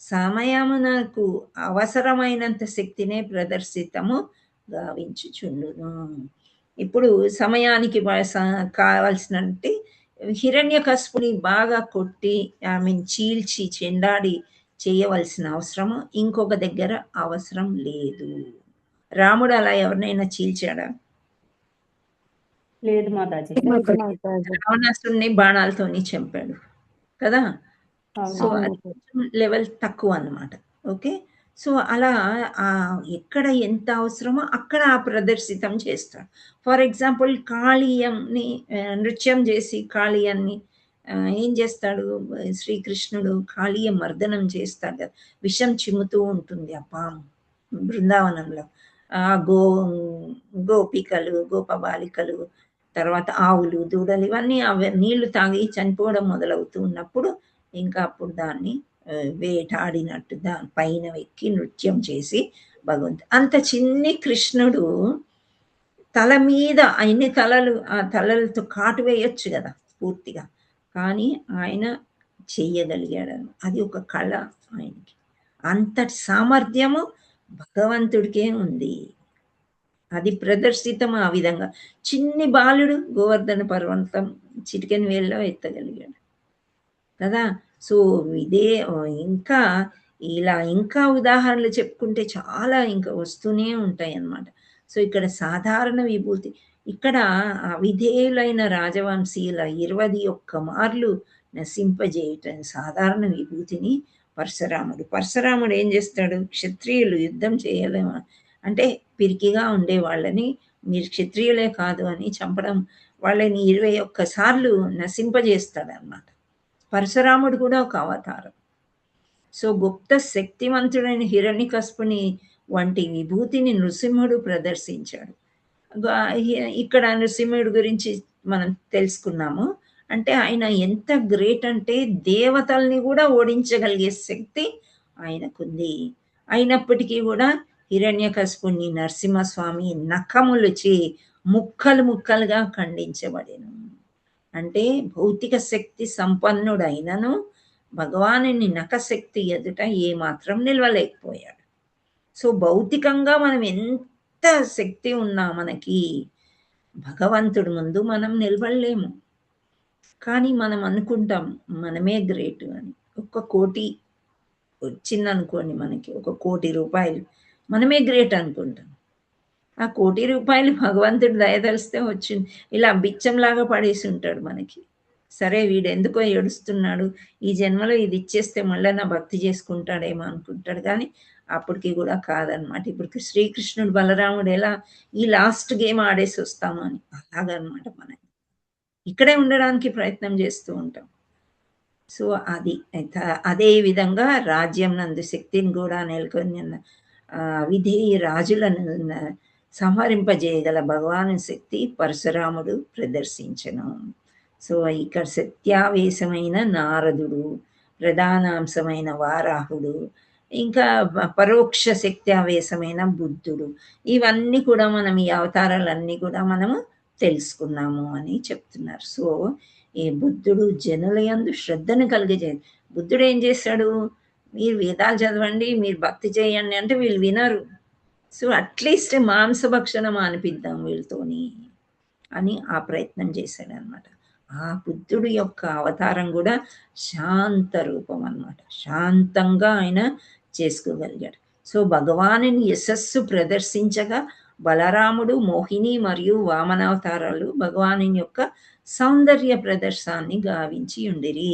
సమయమునకు అవసరమైనంత శక్తినే ప్రదర్శితము గావించుచుండును. ఇప్పుడు సమయానికి కావాల్సినట్టు హిరణ్యకశిపుని బాగా కొట్టి చీల్చి చెండాడి చేయవలసిన అవసరము ఇంకొక దగ్గర అవసరం లేదు. రాముడు అలా ఎవరినైనా చీల్చాడా? లేదు మాతాజీ. రావణాసురుని బాణాలతోని చంపాడు కదా. సో అది లెవెల్ తక్కువ అన్నమాట. ఓకే, సో అలా ఎక్కడ ఎంత అవసరమో అక్కడ ప్రదర్శితం చేస్తాడు. ఫర్ ఎగ్జాంపుల్ కాళీయంని నృత్యం చేసి కాళీయాన్ని ఏం చేస్తాడు శ్రీకృష్ణుడు, కాళీయ మర్దనం చేస్తాడు కదా, విషం చిమ్ముతూ ఉంటుంది ఆ పాము బృందావనంలో. గోపికలు గోపబాలికలు తర్వాత ఆవులు దూడలు ఇవన్నీ నీళ్లు తాగి చనిపోవడం మొదలవుతూ ఉన్నప్పుడు ఇంకా అప్పుడు దాన్ని వేటాడినట్టు దాని పైన ఎక్కి నృత్యం చేసి భగవంతుడు అంత చిన్ని కృష్ణుడు తల మీద అన్ని తలలు ఆ తలలతో కాటు వేయొచ్చు కదా పూర్తిగా, కానీ ఆయన చెయ్యగలిగాడు. అది ఒక కళ ఆయనకి. అంతటి సామర్థ్యము భగవంతుడికే ఉంది. అది ప్రదర్శితం ఆ విధంగా. చిన్ని బాలుడు గోవర్ధన పర్వతం చిటికెన్ వేళ్ళలో ఎత్తగలిగాడు కదా. సో ఇదే ఇంకా ఇలా ఇంకా ఉదాహరణలు చెప్పుకుంటే చాలా ఇంకా వస్తూనే ఉంటాయి అన్నమాట. సో ఇక్కడ సాధారణ విభూతి, ఇక్కడ అవిధేయులైన రాజవంశీయుల 21 మార్లు నశింపజేయటం సాధారణ విభూతిని పరశురాముడు ఏం చేస్తాడు, క్షత్రియులు యుద్ధం చేయలేమా అంటే పిరికిగా ఉండే వాళ్ళని మీరు క్షత్రియులే కాదు అని చంపడం, వాళ్ళని 21 సార్లు నశింపజేస్తాడు అన్నమాట. పరశురాముడు కూడా ఒక అవతారం. సో గుప్త శక్తివంతుడైన హిరణ్యకశిపుని వంటి విభూతిని నృసింహుడు ప్రదర్శించాడు. ఇక్కడ నృసింహుడి గురించి మనం తెలుసుకున్నాము. అంటే ఆయన ఎంత గ్రేట్ అంటే దేవతల్ని కూడా ఓడించగలిగే శక్తి ఆయనకుంది. అయినప్పటికీ కూడా హిరణ్యకశిపుని నరసింహస్వామి నఖములుచి ముక్కలుగా ఖండించబడెను. అంటే భౌతిక శక్తి సంపన్నుడైనను భగవానుని నఖశక్తి ఎదుట ఏమాత్రం నిలవలేకపోయాడు. సో భౌతికంగా మనం ఎంత శక్తి ఉన్నా మనకి భగవంతుడి ముందు మనం నిలబడలేము. కానీ మనం అనుకుంటాం మనమే గ్రేట్ అని. 1 కోటి వచ్చిందనుకోండి, మనకి 1 కోటి రూపాయలు, మనమే గ్రేట్ అనుకుంటాం. ఆ 1 కోటి రూపాయలు భగవంతుడు దయదలిస్తే వచ్చింది, ఇలా బిచ్చంలాగా పడేసి ఉంటాడు మనకి. సరే వీడు ఎందుకో ఏడుస్తున్నాడు, ఈ జన్మలో ఇది ఇచ్చేస్తే మళ్ళీ నా భక్తి చేసుకుంటాడేమో అనుకుంటాడు. కానీ అప్పటికి కూడా కాదనమాట. ఇప్పుడు శ్రీకృష్ణుడు బలరాముడు ఎలా ఈ లాస్ట్ గేమ్ ఆడేసి వస్తాము అని, అలాగనమాట. మనం ఇక్కడే ఉండడానికి ప్రయత్నం చేస్తూ ఉంటాం. సో అది అదే విధంగా రాజ్యం నందు శక్తిని కూడా నెలకొని విధేయ రాజులను సంహరింపజేయగల భగవాను శక్తి పరశురాముడు ప్రదర్శించను. సో ఇక్కడ సత్యావేశమైన నారదుడు, ప్రధానాంశమైన వారాహుడు, ఇంకా పరోక్ష శక్త్యావేశమైన బుద్ధుడు, ఇవన్నీ కూడా మనం ఈ అవతారాలన్నీ కూడా మనము తెలుసుకున్నాము అని చెప్తున్నారు. సో ఈ బుద్ధుడు జనుల యందు శ్రద్ధను కలిగజే. బుద్ధుడు ఏం చేశాడు, మీరు వేదాలు చదవండి, మీరు భక్తి చేయండి అంటే వీళ్ళు వినరు. సో అట్లీస్ట్ మాంసభక్షణం అనిపిద్దాం వీళ్ళతోని అని ఆ ప్రయత్నం చేశాడు అనమాట. ఆ బుద్ధుడు యొక్క అవతారం కూడా శాంత రూపం అన్నమాట. శాంతంగా ఆయన చేసుకోగలిగాడు. సో భగవానుని యశస్సు ప్రదర్శించగా బలరాముడు, మోహిని మరియు వామనావతారాలు భగవాను యొక్క సౌందర్య ప్రదర్శనాన్ని గావించి ఉండిరి.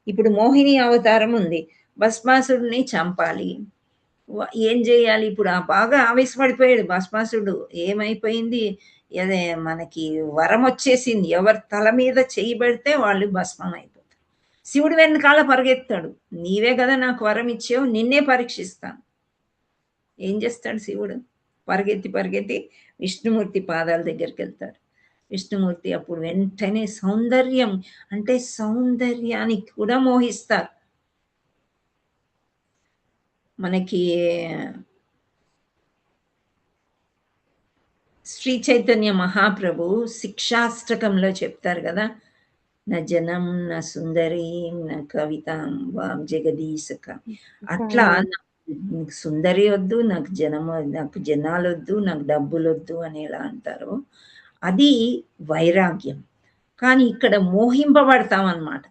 ఇప్పుడు మోహిని అవతారం ఉంది, భస్మాసుడిని చంపాలి. ఏం చేయాలి ఇప్పుడు? బాగా ఆవేశపడిపోయాడు భస్మాసుడు. ఏమైపోయింది, అదే మనకి వరం వచ్చేసింది, ఎవరి తల మీద చేయి పెడితే వాళ్ళు భస్మం అయిపోతారు. శివుడు వెనకాల పరిగెత్తాడు, నీవే కదా నాకు వరం ఇచ్చావు, నిన్నే పరీక్షిస్తాను. ఏం చేస్తాడు శివుడు? పరిగెత్తి విష్ణుమూర్తి పాదాల దగ్గరికి వెళ్తాడు. విష్ణుమూర్తి అప్పుడు వెంటనే సౌందర్యం అంటే సౌందర్యానికి కూడా మోహిస్తారు. మనకి శ్రీ చైతన్య మహాప్రభు శిక్షాష్టకంలో చెప్తారు కదా, నా జనం నా సుందరి నా కవితాం వాం జగదీశక. అట్లా నాకు సుందరి వద్దు, నాకు నాకు జనాలు వద్దు, నాకు డబ్బులు వద్దు అని ఎలా అంటారో అది వైరాగ్యం. కానీ ఇక్కడ మోహింపబడతాం అన్నమాట.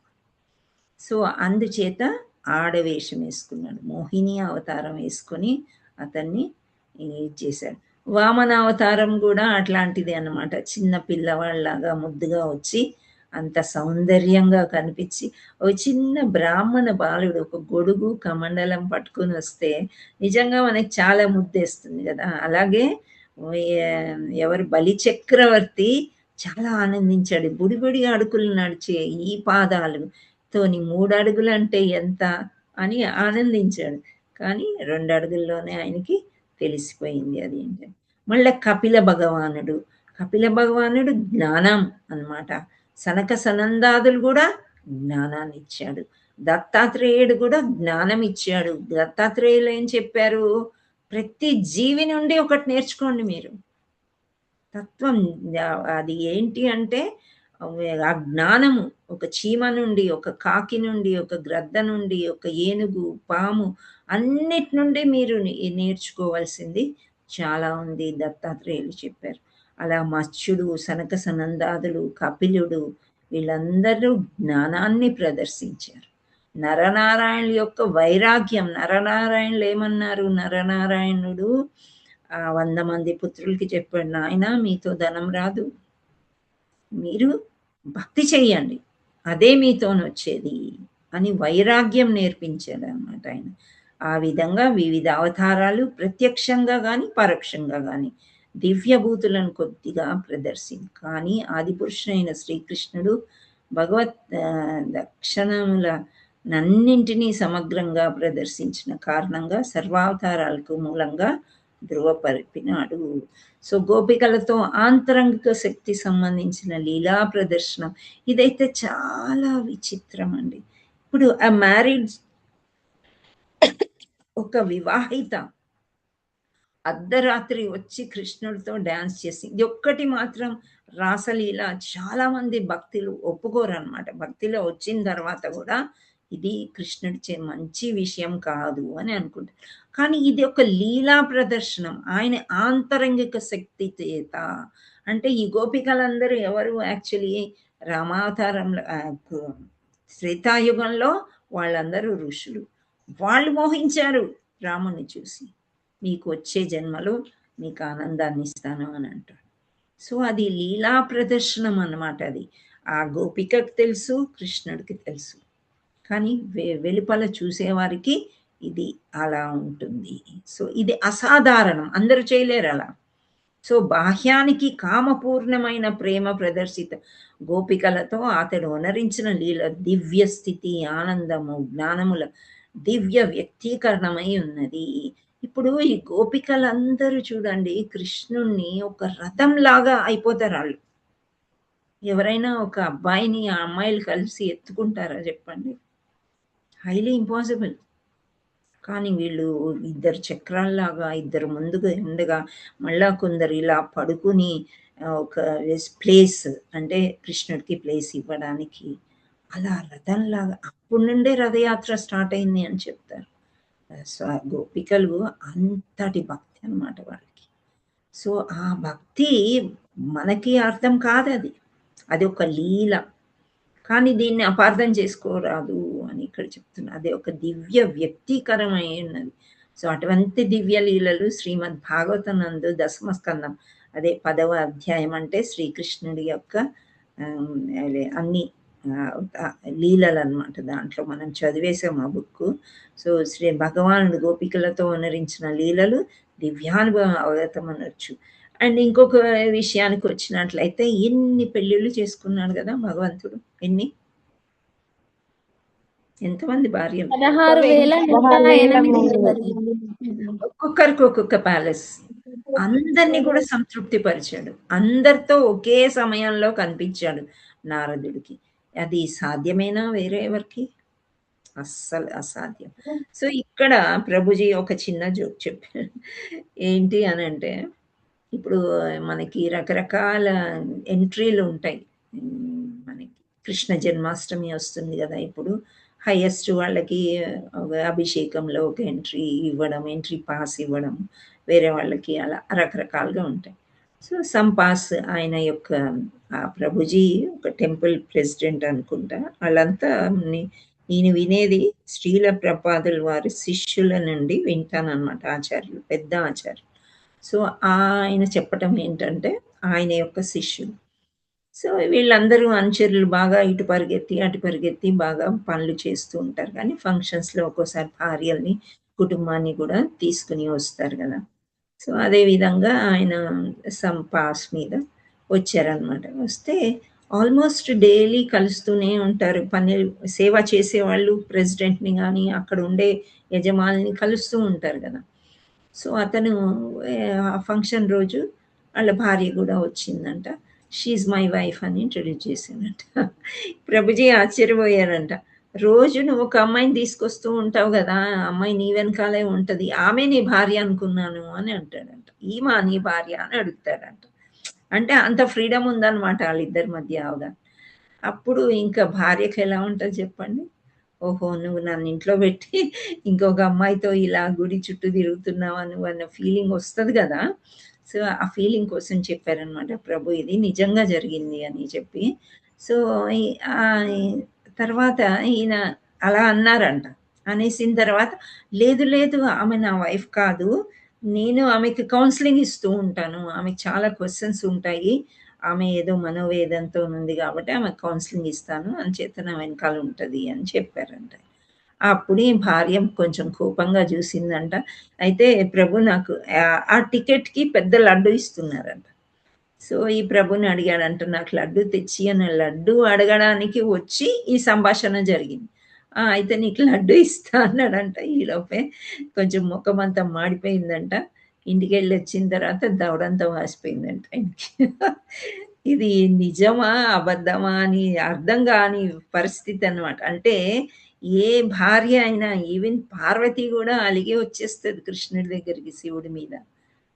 సో అందుచేత ఆడవేషం వేసుకున్నాడు, మోహిని అవతారం వేసుకొని అతన్ని చేశాడు. వామన అవతారం కూడా అట్లాంటిది అన్నమాట. చిన్న పిల్లవాళ్ళలాగా ముద్దుగా వచ్చి అంత సౌందర్యంగా కనిపించి, ఒక చిన్న బ్రాహ్మణ బాలుడు ఒక గొడుగు కమండలం పట్టుకొని వస్తే నిజంగా మనకి చాలా ముద్దేస్తుంది కదా. అలాగే ఎవరు బలి చక్రవర్తి చాలా ఆనందించాడు. బుడిబుడి అడుగులు నడిచే ఈ పాదాలతోని 3 అడుగులు అంటే ఎంత అని ఆనందించాడు. కానీ 2 అడుగుల్లోనే ఆయనకి తెలిసిపోయింది అది ఏంటంటే. మళ్ళీ కపిల భగవానుడు జ్ఞానం అన్నమాట. సనక సనందాదులు కూడా జ్ఞానాన్ని ఇచ్చాడు. దత్తాత్రేయుడు కూడా జ్ఞానం ఇచ్చాడు. దత్తాత్రేయులు ఏం చెప్పారు, ప్రతి జీవి నుండి ఒకటి నేర్చుకోండి మీరు. తత్వం అది ఏంటి అంటే ఆ జ్ఞానము ఒక చీమ నుండి, ఒక కాకి నుండి, ఒక గ్రద్ద నుండి, ఒక ఏనుగు, పాము, అన్నిటి నుండి మీరు నేర్చుకోవాల్సింది చాలా ఉంది దత్తాత్రేయులు చెప్పారు. అలా మత్స్యుడు, సనక సనందాదులు, కపిలుడు వీళ్ళందరూ జ్ఞానాన్ని ప్రదర్శించారు. నరనారాయణుల యొక్క వైరాగ్యం, నరనారాయణులు ఏమన్నారు, నరనారాయణుడు 100 మంది పుత్రులకి చెప్పాడు, నాయన మీతో ధనం రాదు, మీరు భక్తి చెయ్యండి, అదే మీతోనొచ్చేది అని వైరాగ్యం నేర్పించాడు అన్నమాట ఆయన. ఆ విధంగా వివిధ అవతారాలు ప్రత్యక్షంగా కానీ పరోక్షంగా కానీ దివ్యభూతులను కొద్దిగా కానీ ఆదిపురుషుడైన శ్రీకృష్ణుడు భగవత్ దక్షిణములన్నింటినీ సమగ్రంగా ప్రదర్శించిన కారణంగా సర్వావతారాలకు మూలంగా ధృవపరిపినాడు. సో గోపికలతో ఆంతరంగిక శక్తి సంబంధించిన లీలా ప్రదర్శనం ఇదైతే చాలా విచిత్రం అండి. ఇప్పుడు ఆ మ్యారీడ్ ఒక వివాహిత అర్ధరాత్రి వచ్చి కృష్ణుడితో డాన్స్ చేసి, ఇది ఒక్కటి మాత్రం రాసలీల చాలా మంది భక్తులు ఒప్పుకోరనమాట. భక్తిలో వచ్చిన తర్వాత కూడా ఇది కృష్ణుడి మంచి విషయం కాదు అని అనుకుంటారు. కానీ ఇది ఒక లీలా ప్రదర్శనం, ఆయన ఆంతరంగిక శక్తి చేత. అంటే ఈ గోపికలందరూ ఎవరు యాక్చువల్లీ రామావతారంలో త్రేతాయుగంలో వాళ్ళందరూ ఋషులు. వాళ్ళు మోహించారు రాముని చూసి, మీకు వచ్చే జన్మలో మీకు ఆనందాన్ని ఇస్తాను అని అంటాడు. సో అది లీలా ప్రదర్శనం అన్నమాట. అది ఆ గోపికకు తెలుసు, కృష్ణుడికి తెలుసు. కానీ వెలుపల చూసేవారికి ఇది అలా ఉంటుంది. సో ఇది అసాధారణం, అందరూ చేయలేరు అలా. సో బాహ్యానికి కామపూర్ణమైన ప్రేమ ప్రదర్శిత గోపికలతో అతడు వనరించిన లీల దివ్య స్థితి, ఆనందము, జ్ఞానముల దివ్య వ్యక్తీకరణమై ఉన్నది. ఇప్పుడు ఈ గోపికలందరూ చూడండి కృష్ణుణ్ణి ఒక రథం లాగా అయిపోతారు వాళ్ళు. ఎవరైనా ఒక అబ్బాయిని ఆ అమ్మాయిలు కలిసి ఎత్తుకుంటారా చెప్పండి? Highly impossible. కానీ వీళ్ళు ఇద్దరు చక్రాల్లాగా, ఇద్దరు ముందుగా ఉండగా మళ్ళా కొందరు ఇలా పడుకుని ఒక ప్లేస్ అంటే కృష్ణుడికి ప్లేస్ ఇవ్వడానికి అలా రథంలాగా అప్పటి నుండే రథయాత్ర స్టార్ట్ అయింది అని చెప్తారు. సో గోపికలు అంతటి భక్తి అన్నమాట వాళ్ళకి. సో ఆ భక్తి మనకి అర్థం కాదు, అది ఒక లీల. కానీ దీన్ని అపార్థం చేసుకోరాదు అని ఇక్కడ చెప్తున్నా. అదే ఒక దివ్య వ్యక్తీకరమై ఉన్నది. సో అటువంటి దివ్య లీలలు శ్రీమద్ భాగవతం నందు దశమ స్కందం, అదే 10వ అధ్యాయం అంటే శ్రీకృష్ణుడి యొక్క అన్ని లీలలు అనమాట. దాంట్లో మనం చదివేసాం ఆ బుక్. సో శ్రీ భగవానుడు గోపికలతో వనరించిన లీలలు దివ్యానుభవం అవగతం అనొచ్చు. అండ్ ఇంకొక విషయానికి వచ్చినట్లయితే ఎన్ని పెళ్ళిళ్ళు చేసుకున్నాడు కదా భగవంతుడు? ఎంతమంది భార్యలు? 16,108. ఒక్కొక్కరికి ఒక్కొక్క ప్యాలెస్. అందరినీ కూడా సంతృప్తి పరిచాడు, అందరితో ఒకే సమయంలో కనిపించాడు నారదుడికి. అది సాధ్యమేనా వేరే ఎవరికి? అస్సలు అసాధ్యం. సో ఇక్కడ ప్రభుజీ ఒక చిన్న జోక్ చెప్పాడు. ఏంటి అని అంటే, ఇప్పుడు మనకి రకరకాల ఎంట్రీలు ఉంటాయి. మనకి కృష్ణ జన్మాష్టమి వస్తుంది కదా, ఇప్పుడు హైయెస్ట్ వాళ్ళకి అభిషేకంలో ఒక ఎంట్రీ ఇవ్వడం, ఎంట్రీ పాస్ ఇవ్వడం, వేరే వాళ్ళకి అలా రకరకాలుగా ఉంటాయి. సో సమ్ పాస్ ఆయన యొక్క ప్రభుజీ ఒక టెంపుల్ ప్రెసిడెంట్ అనుకుంటా. వాళ్ళంతా నేను వినేది శ్రీల ప్రపాదుల వారి శిష్యుల నుండి వింటానన్నమాట, ఆచార్యులు, పెద్ద ఆచార్యులు. సో ఆయన చెప్పటం ఏంటంటే ఆయన యొక్క శిష్యులు. సో వీళ్ళందరూ అనుచరులు బాగా ఇటు పరిగెత్తి అటు పరిగెత్తి బాగా పనులు చేస్తూ ఉంటారు. కానీ ఫంక్షన్స్లో ఒక్కోసారి భార్యల్ని కుటుంబాన్ని కూడా తీసుకుని వస్తారు కదా. సో అదేవిధంగా ఆయన సమ్ పాస్ మీద వచ్చారనమాట. వస్తే ఆల్మోస్ట్ డైలీ కలుస్తూనే ఉంటారు. సేవ చేసేవాళ్ళు ప్రెసిడెంట్ని కానీ అక్కడ ఉండే యజమానిని కలుస్తూ ఉంటారు కదా. సో అతను ఆ ఫంక్షన్ రోజు వాళ్ళ భార్య కూడా వచ్చిందంట. షీఈ్ మై వైఫ్ అని ఇంట్రడ్యూస్ చేశానంట. ప్రభుజీ ఆశ్చర్యపోయారంట. రోజు నువ్వు ఒక అమ్మాయిని తీసుకొస్తూ ఉంటావు కదా, అమ్మాయి నీ వెనకాలే ఉంటుంది, ఆమె నీ భార్య అనుకున్నాను అని అంటాడంట. ఈమె నీ భార్య అని అడుగుతాడంట. అంటే అంత ఫ్రీడమ్ ఉందన్నమాట వాళ్ళిద్దరి మధ్య అవగాహన. అప్పుడు ఇంకా భార్యకి ఎలా ఉంటుంది చెప్పండి? ఓహో, నువ్వు నన్ను ఇంట్లో పెట్టి ఇంకొక అమ్మాయితో ఇలా గుడి చుట్టూ తిరుగుతున్నావు నువ్వు అన్న ఫీలింగ్ వస్తుంది కదా. సో ఆ ఫీలింగ్ కోసం చెప్పారనమాట ప్రభు, ఇది నిజంగా జరిగింది అని చెప్పి. సో తర్వాత ఈయన అలా అన్నారంట. అనేసిన తర్వాత లేదు లేదు, ఆమె నా వైఫ్ కాదు, నేను ఆమెకి కౌన్సిలింగ్ ఇస్తూ ఉంటాను, ఆమెకి చాలా క్వశ్చన్స్ ఉంటాయి, ఆమె ఏదో మనోవేదంతో ఉంది కాబట్టి ఆమె కౌన్సిలింగ్ ఇస్తాను, అంచేత నా వెనకాల ఉంటుంది అని చెప్పారంట. అప్పుడు ఈ భార్య కొంచెం కోపంగా చూసిందంట. అయితే ప్రభు నాకు ఆ టికెట్కి పెద్ద లడ్డు ఇస్తున్నారంట. సో ఈ ప్రభుని అడిగాడంట, నాకు లడ్డు తెచ్చి అని. లడ్డు అడగడానికి వచ్చి ఈ సంభాషణ జరిగింది. అయితే నీకు లడ్డు ఇస్తా అన్నాడంట. ఈలోపే కొంచెం ముఖం అంతా మాడిపోయిందంట. ఇంటికి వెళ్ళి వచ్చిన తర్వాత దవడంతా వాసిపోయిందంట ఆయనకి. ఇది నిజమా అబద్ధమా అని అర్థం కాని పరిస్థితి అన్నమాట. అంటే ఏ భార్య అయినా, ఈవెన్ పార్వతి కూడా అలిగే వచ్చేస్తుంది కృష్ణుడి దగ్గరికి శివుడి మీద.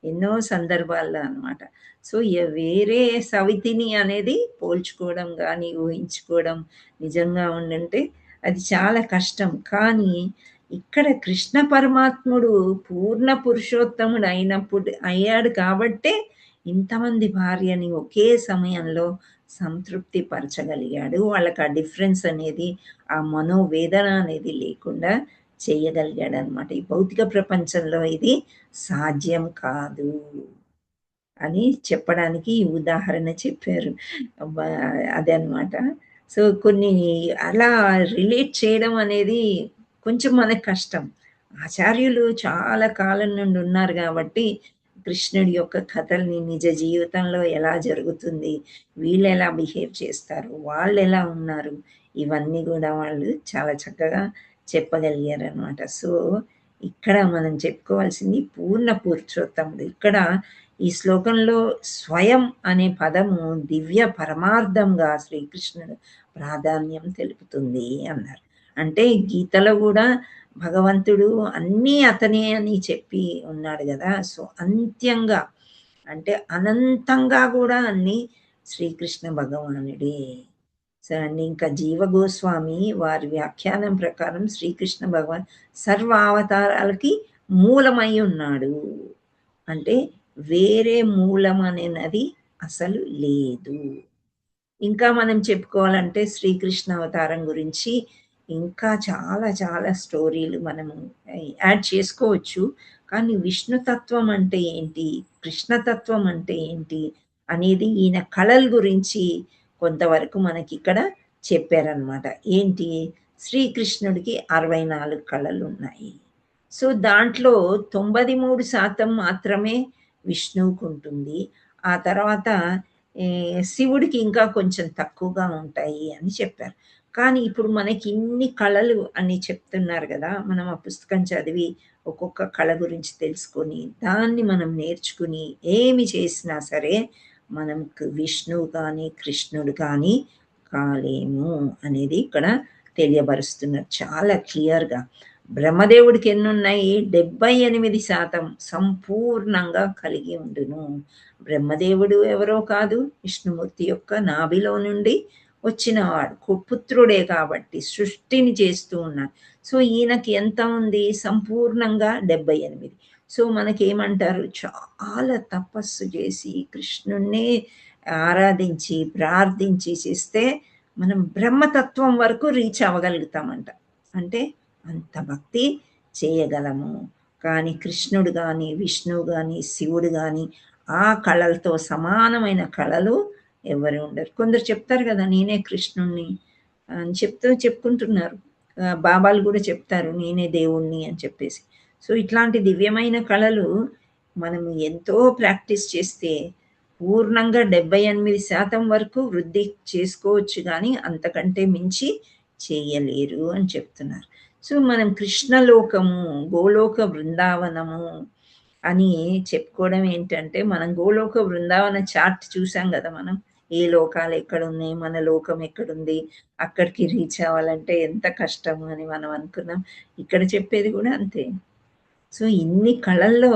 ఎన్నో సందర్భాల్లో అన్నమాట. సో వేరే సవితిని అనేది పోల్చుకోవడం కానీ ఊహించుకోవడం నిజంగా ఉండంటే అది చాలా కష్టం. కానీ ఇక్కడ కృష్ణ పరమాత్ముడు పూర్ణ పురుషోత్తముడు అయ్యాడు కాబట్టే ఇంతమంది భార్యని ఒకే సమయంలో సంతృప్తి పరచగలిగాడు. వాళ్ళకి ఆ డిఫరెన్స్ అనేది, ఆ మనోవేదన అనేది లేకుండా చేయగలిగాడు అనమాట. ఈ భౌతిక ప్రపంచంలో ఇది సాధ్యం కాదు అని చెప్పడానికి ఈ ఉదాహరణ చెప్పారు. అదే అనమాట. సో కొన్ని అలా రిలేట్ చేయడం అనేది కొంచెం మనకు కష్టం. ఆచార్యులు చాలా కాలం నుండి ఉన్నారు కాబట్టి కృష్ణుడి యొక్క కథల్ని నిజ జీవితంలో ఎలా జరుగుతుంది, వీళ్ళు ఎలా బిహేవ్ చేస్తారు, వాళ్ళు ఎలా ఉన్నారు, ఇవన్నీ కూడా వాళ్ళు చాలా చక్కగా చెప్పగలిగారు అనమాట. సో ఇక్కడ మనం చెప్పుకోవాల్సింది పూర్ణ పురుషోత్తముడు. ఇక్కడ ఈ శ్లోకంలో స్వయం అనే పదము దివ్య పరమార్థంగా శ్రీకృష్ణుడు ప్రాధాన్యం తెలుపుతుంది అన్నారు. అంటే గీతలో కూడా భగవంతుడు అన్నీ అతనే అని చెప్పి ఉన్నాడు కదా. సో అంత్యంగా అంటే అనంతంగా కూడా అన్ని శ్రీకృష్ణ భగవానుడే. సో అండి ఇంకా జీవ గోస్వామి వారి వ్యాఖ్యానం ప్రకారం శ్రీకృష్ణ భగవాన్ సర్వ అవతారాలకి మూలమై ఉన్నాడు. అంటే వేరే మూలం అనేది అసలు లేదు. ఇంకా మనం చెప్పుకోవాలంటే శ్రీకృష్ణ అవతారం గురించి ఇంకా చాలా చాలా స్టోరీలు మనము యాడ్ చేసుకోవచ్చు. కానీ విష్ణుతత్వం అంటే ఏంటి, కృష్ణతత్వం అంటే ఏంటి అనేది ఈయన కళల గురించి కొంతవరకు మనకి ఇక్కడ చెప్పారనమాట. ఏంటి, శ్రీకృష్ణుడికి 64 కళలు ఉన్నాయి. సో దాంట్లో 93% మాత్రమే విష్ణువుకు ఉంటుంది. ఆ తర్వాత శివుడికి ఇంకా కొంచెం తక్కువగా ఉంటాయి అని చెప్పారు. కానీ ఇప్పుడు మనకి ఇన్ని కళలు అని చెప్తున్నారు కదా, మనం ఆ పుస్తకం చదివి ఒక్కొక్క కళ గురించి తెలుసుకొని దాన్ని మనం నేర్చుకుని ఏమి చేసినా సరే మనకు విష్ణువు కానీ కృష్ణుడు కానీ కాలేము అనేది ఇక్కడ తెలియబరుస్తున్నారు చాలా క్లియర్గా. బ్రహ్మదేవుడికి ఎన్నున్నాయి? 78% సంపూర్ణంగా కలిగి ఉండును. బ్రహ్మదేవుడు ఎవరో కాదు, విష్ణుమూర్తి యొక్క నాభిలో నుండి వచ్చినవాడు, పుత్రుడే కాబట్టి సృష్టిని చేస్తూ ఉన్నాడు. సో ఈయనకి ఎంత ఉంది? సంపూర్ణంగా 78. సో మనకేమంటారు, చాలా తపస్సు చేసి కృష్ణుణ్ణి ఆరాధించి ప్రార్థించి చేస్తే మనం బ్రహ్మతత్వం వరకు రీచ్ అవ్వగలుగుతామంట. అంటే అంత భక్తి చేయగలము. కానీ కృష్ణుడు కానీ విష్ణువు కానీ శివుడు కానీ ఆ కళలతో సమానమైన కళలు ఎవరు ఉండరు. కొందరు చెప్తారు కదా నేనే కృష్ణుణ్ణి అని చెప్పుకుంటున్నారు. బాబాలు కూడా చెప్తారు నేనే దేవుణ్ణి అని చెప్పేసి. సో ఇట్లాంటి దివ్యమైన కళలు మనము ఎంతో ప్రాక్టీస్ చేస్తే పూర్ణంగా 78% వరకు వృద్ధి చేసుకోవచ్చు, కానీ అంతకంటే మించి చేయలేరు అని చెప్తున్నారు. సో మనం కృష్ణలోకము, గోలోక బృందావనము అని చెప్పుకోవడం ఏంటంటే, మనం గోలోక బృందావన చార్ట్ చూసాం కదా, మనం ఏ లోకాలు ఎక్కడున్నాయి, మన లోకం ఎక్కడుంది, అక్కడికి రీచ్ అవ్వాలంటే ఎంత కష్టము అని మనం అనుకున్నాం. ఇక్కడ చెప్పేది కూడా అంతే. సో ఇన్ని కళల్లో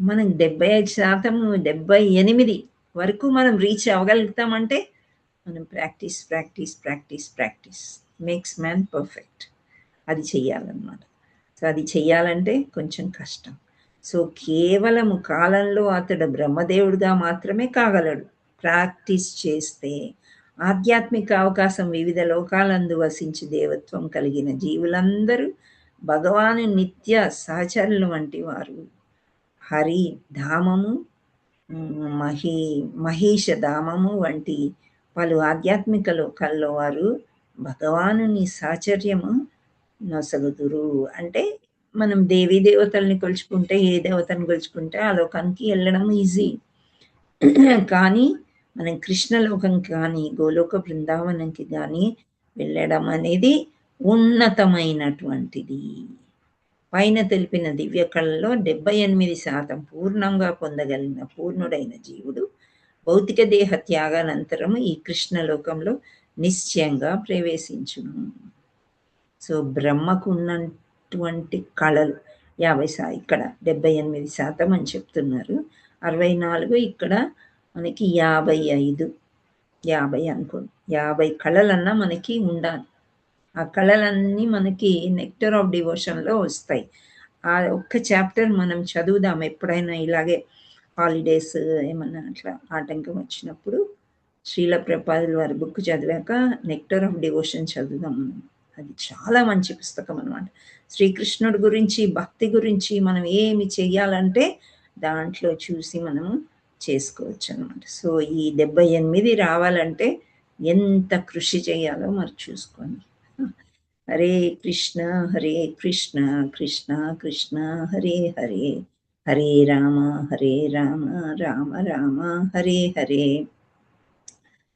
మనం 75%, 78 వరకు మనం రీచ్ అవ్వగలుగుతామంటే మనం practice practice practice practice makes man perfect. అది చెయ్యాలన్నమాట. సో అది చెయ్యాలంటే కొంచెం కష్టం. సో కేవలము కాలంలో అతడు బ్రహ్మదేవుడిగా మాత్రమే కాగలడు ప్రాక్టీస్ చేస్తే. ఆధ్యాత్మిక అవకాశం వివిధ లోకాలందు వసించి దేవత్వం కలిగిన జీవులందరూ భగవాను నిత్య సహచరులు వంటి వారు. హరి ధామము, మహేష ధామము వంటి పలు ఆధ్యాత్మిక లోకాల్లో వారు భగవానుని సాహచర్యము నొసగుదురు. అంటే మనం దేవీ దేవతల్ని కొలుచుకుంటే, ఏ దేవతని కొలుచుకుంటే ఆ లోకానికి వెళ్ళడం ఈజీ. కానీ మనం కృష్ణలోకం కానీ గోలోక బృందావనంకి కానీ వెళ్ళడం అనేది ఉన్నతమైనటువంటిది. పైన తెలిపిన దివ్య కళలో 78% పూర్ణంగా పొందగలిగిన పూర్ణుడైన జీవుడు భౌతిక దేహ త్యాగానంతరము ఈ కృష్ణలోకంలో నిశ్చయంగా ప్రవేశించును. సో బ్రహ్మకు ఉన్నటువంటి కళలు ఇక్కడ 78% అని చెప్తున్నారు. 64 ఇక్కడ మనకి 50 అనుకోండి. 50 కళలన్నా మనకి ఉండాలి. ఆ కళలన్నీ మనకి నెక్టర్ ఆఫ్ డివోషన్లో వస్తాయి. ఆ ఒక్క చాప్టర్ మనం చదువుదాం ఎప్పుడైనా ఇలాగే హాలిడేస్ ఏమన్నా అట్లా ఆటంకం వచ్చినప్పుడు. శ్రీల ప్రభుపాదుల వారి బుక్ చదివాక నెక్టర్ ఆఫ్ డివోషన్ చదువుదాం మనం. అది చాలా మంచి పుస్తకం అనమాట. శ్రీకృష్ణుడి గురించి, భక్తి గురించి మనం ఏమి చెయ్యాలంటే దాంట్లో చూసి మనము చేసుకోవచ్చు అనమాట. సో ఈ 78 రావాలంటే ఎంత కృషి చేయాలో మరి చూసుకోండి. హరే కృష్ణ కృష్ణ కృష్ణ హరే హరే, హరే రామ రామ రామ హరే హరే.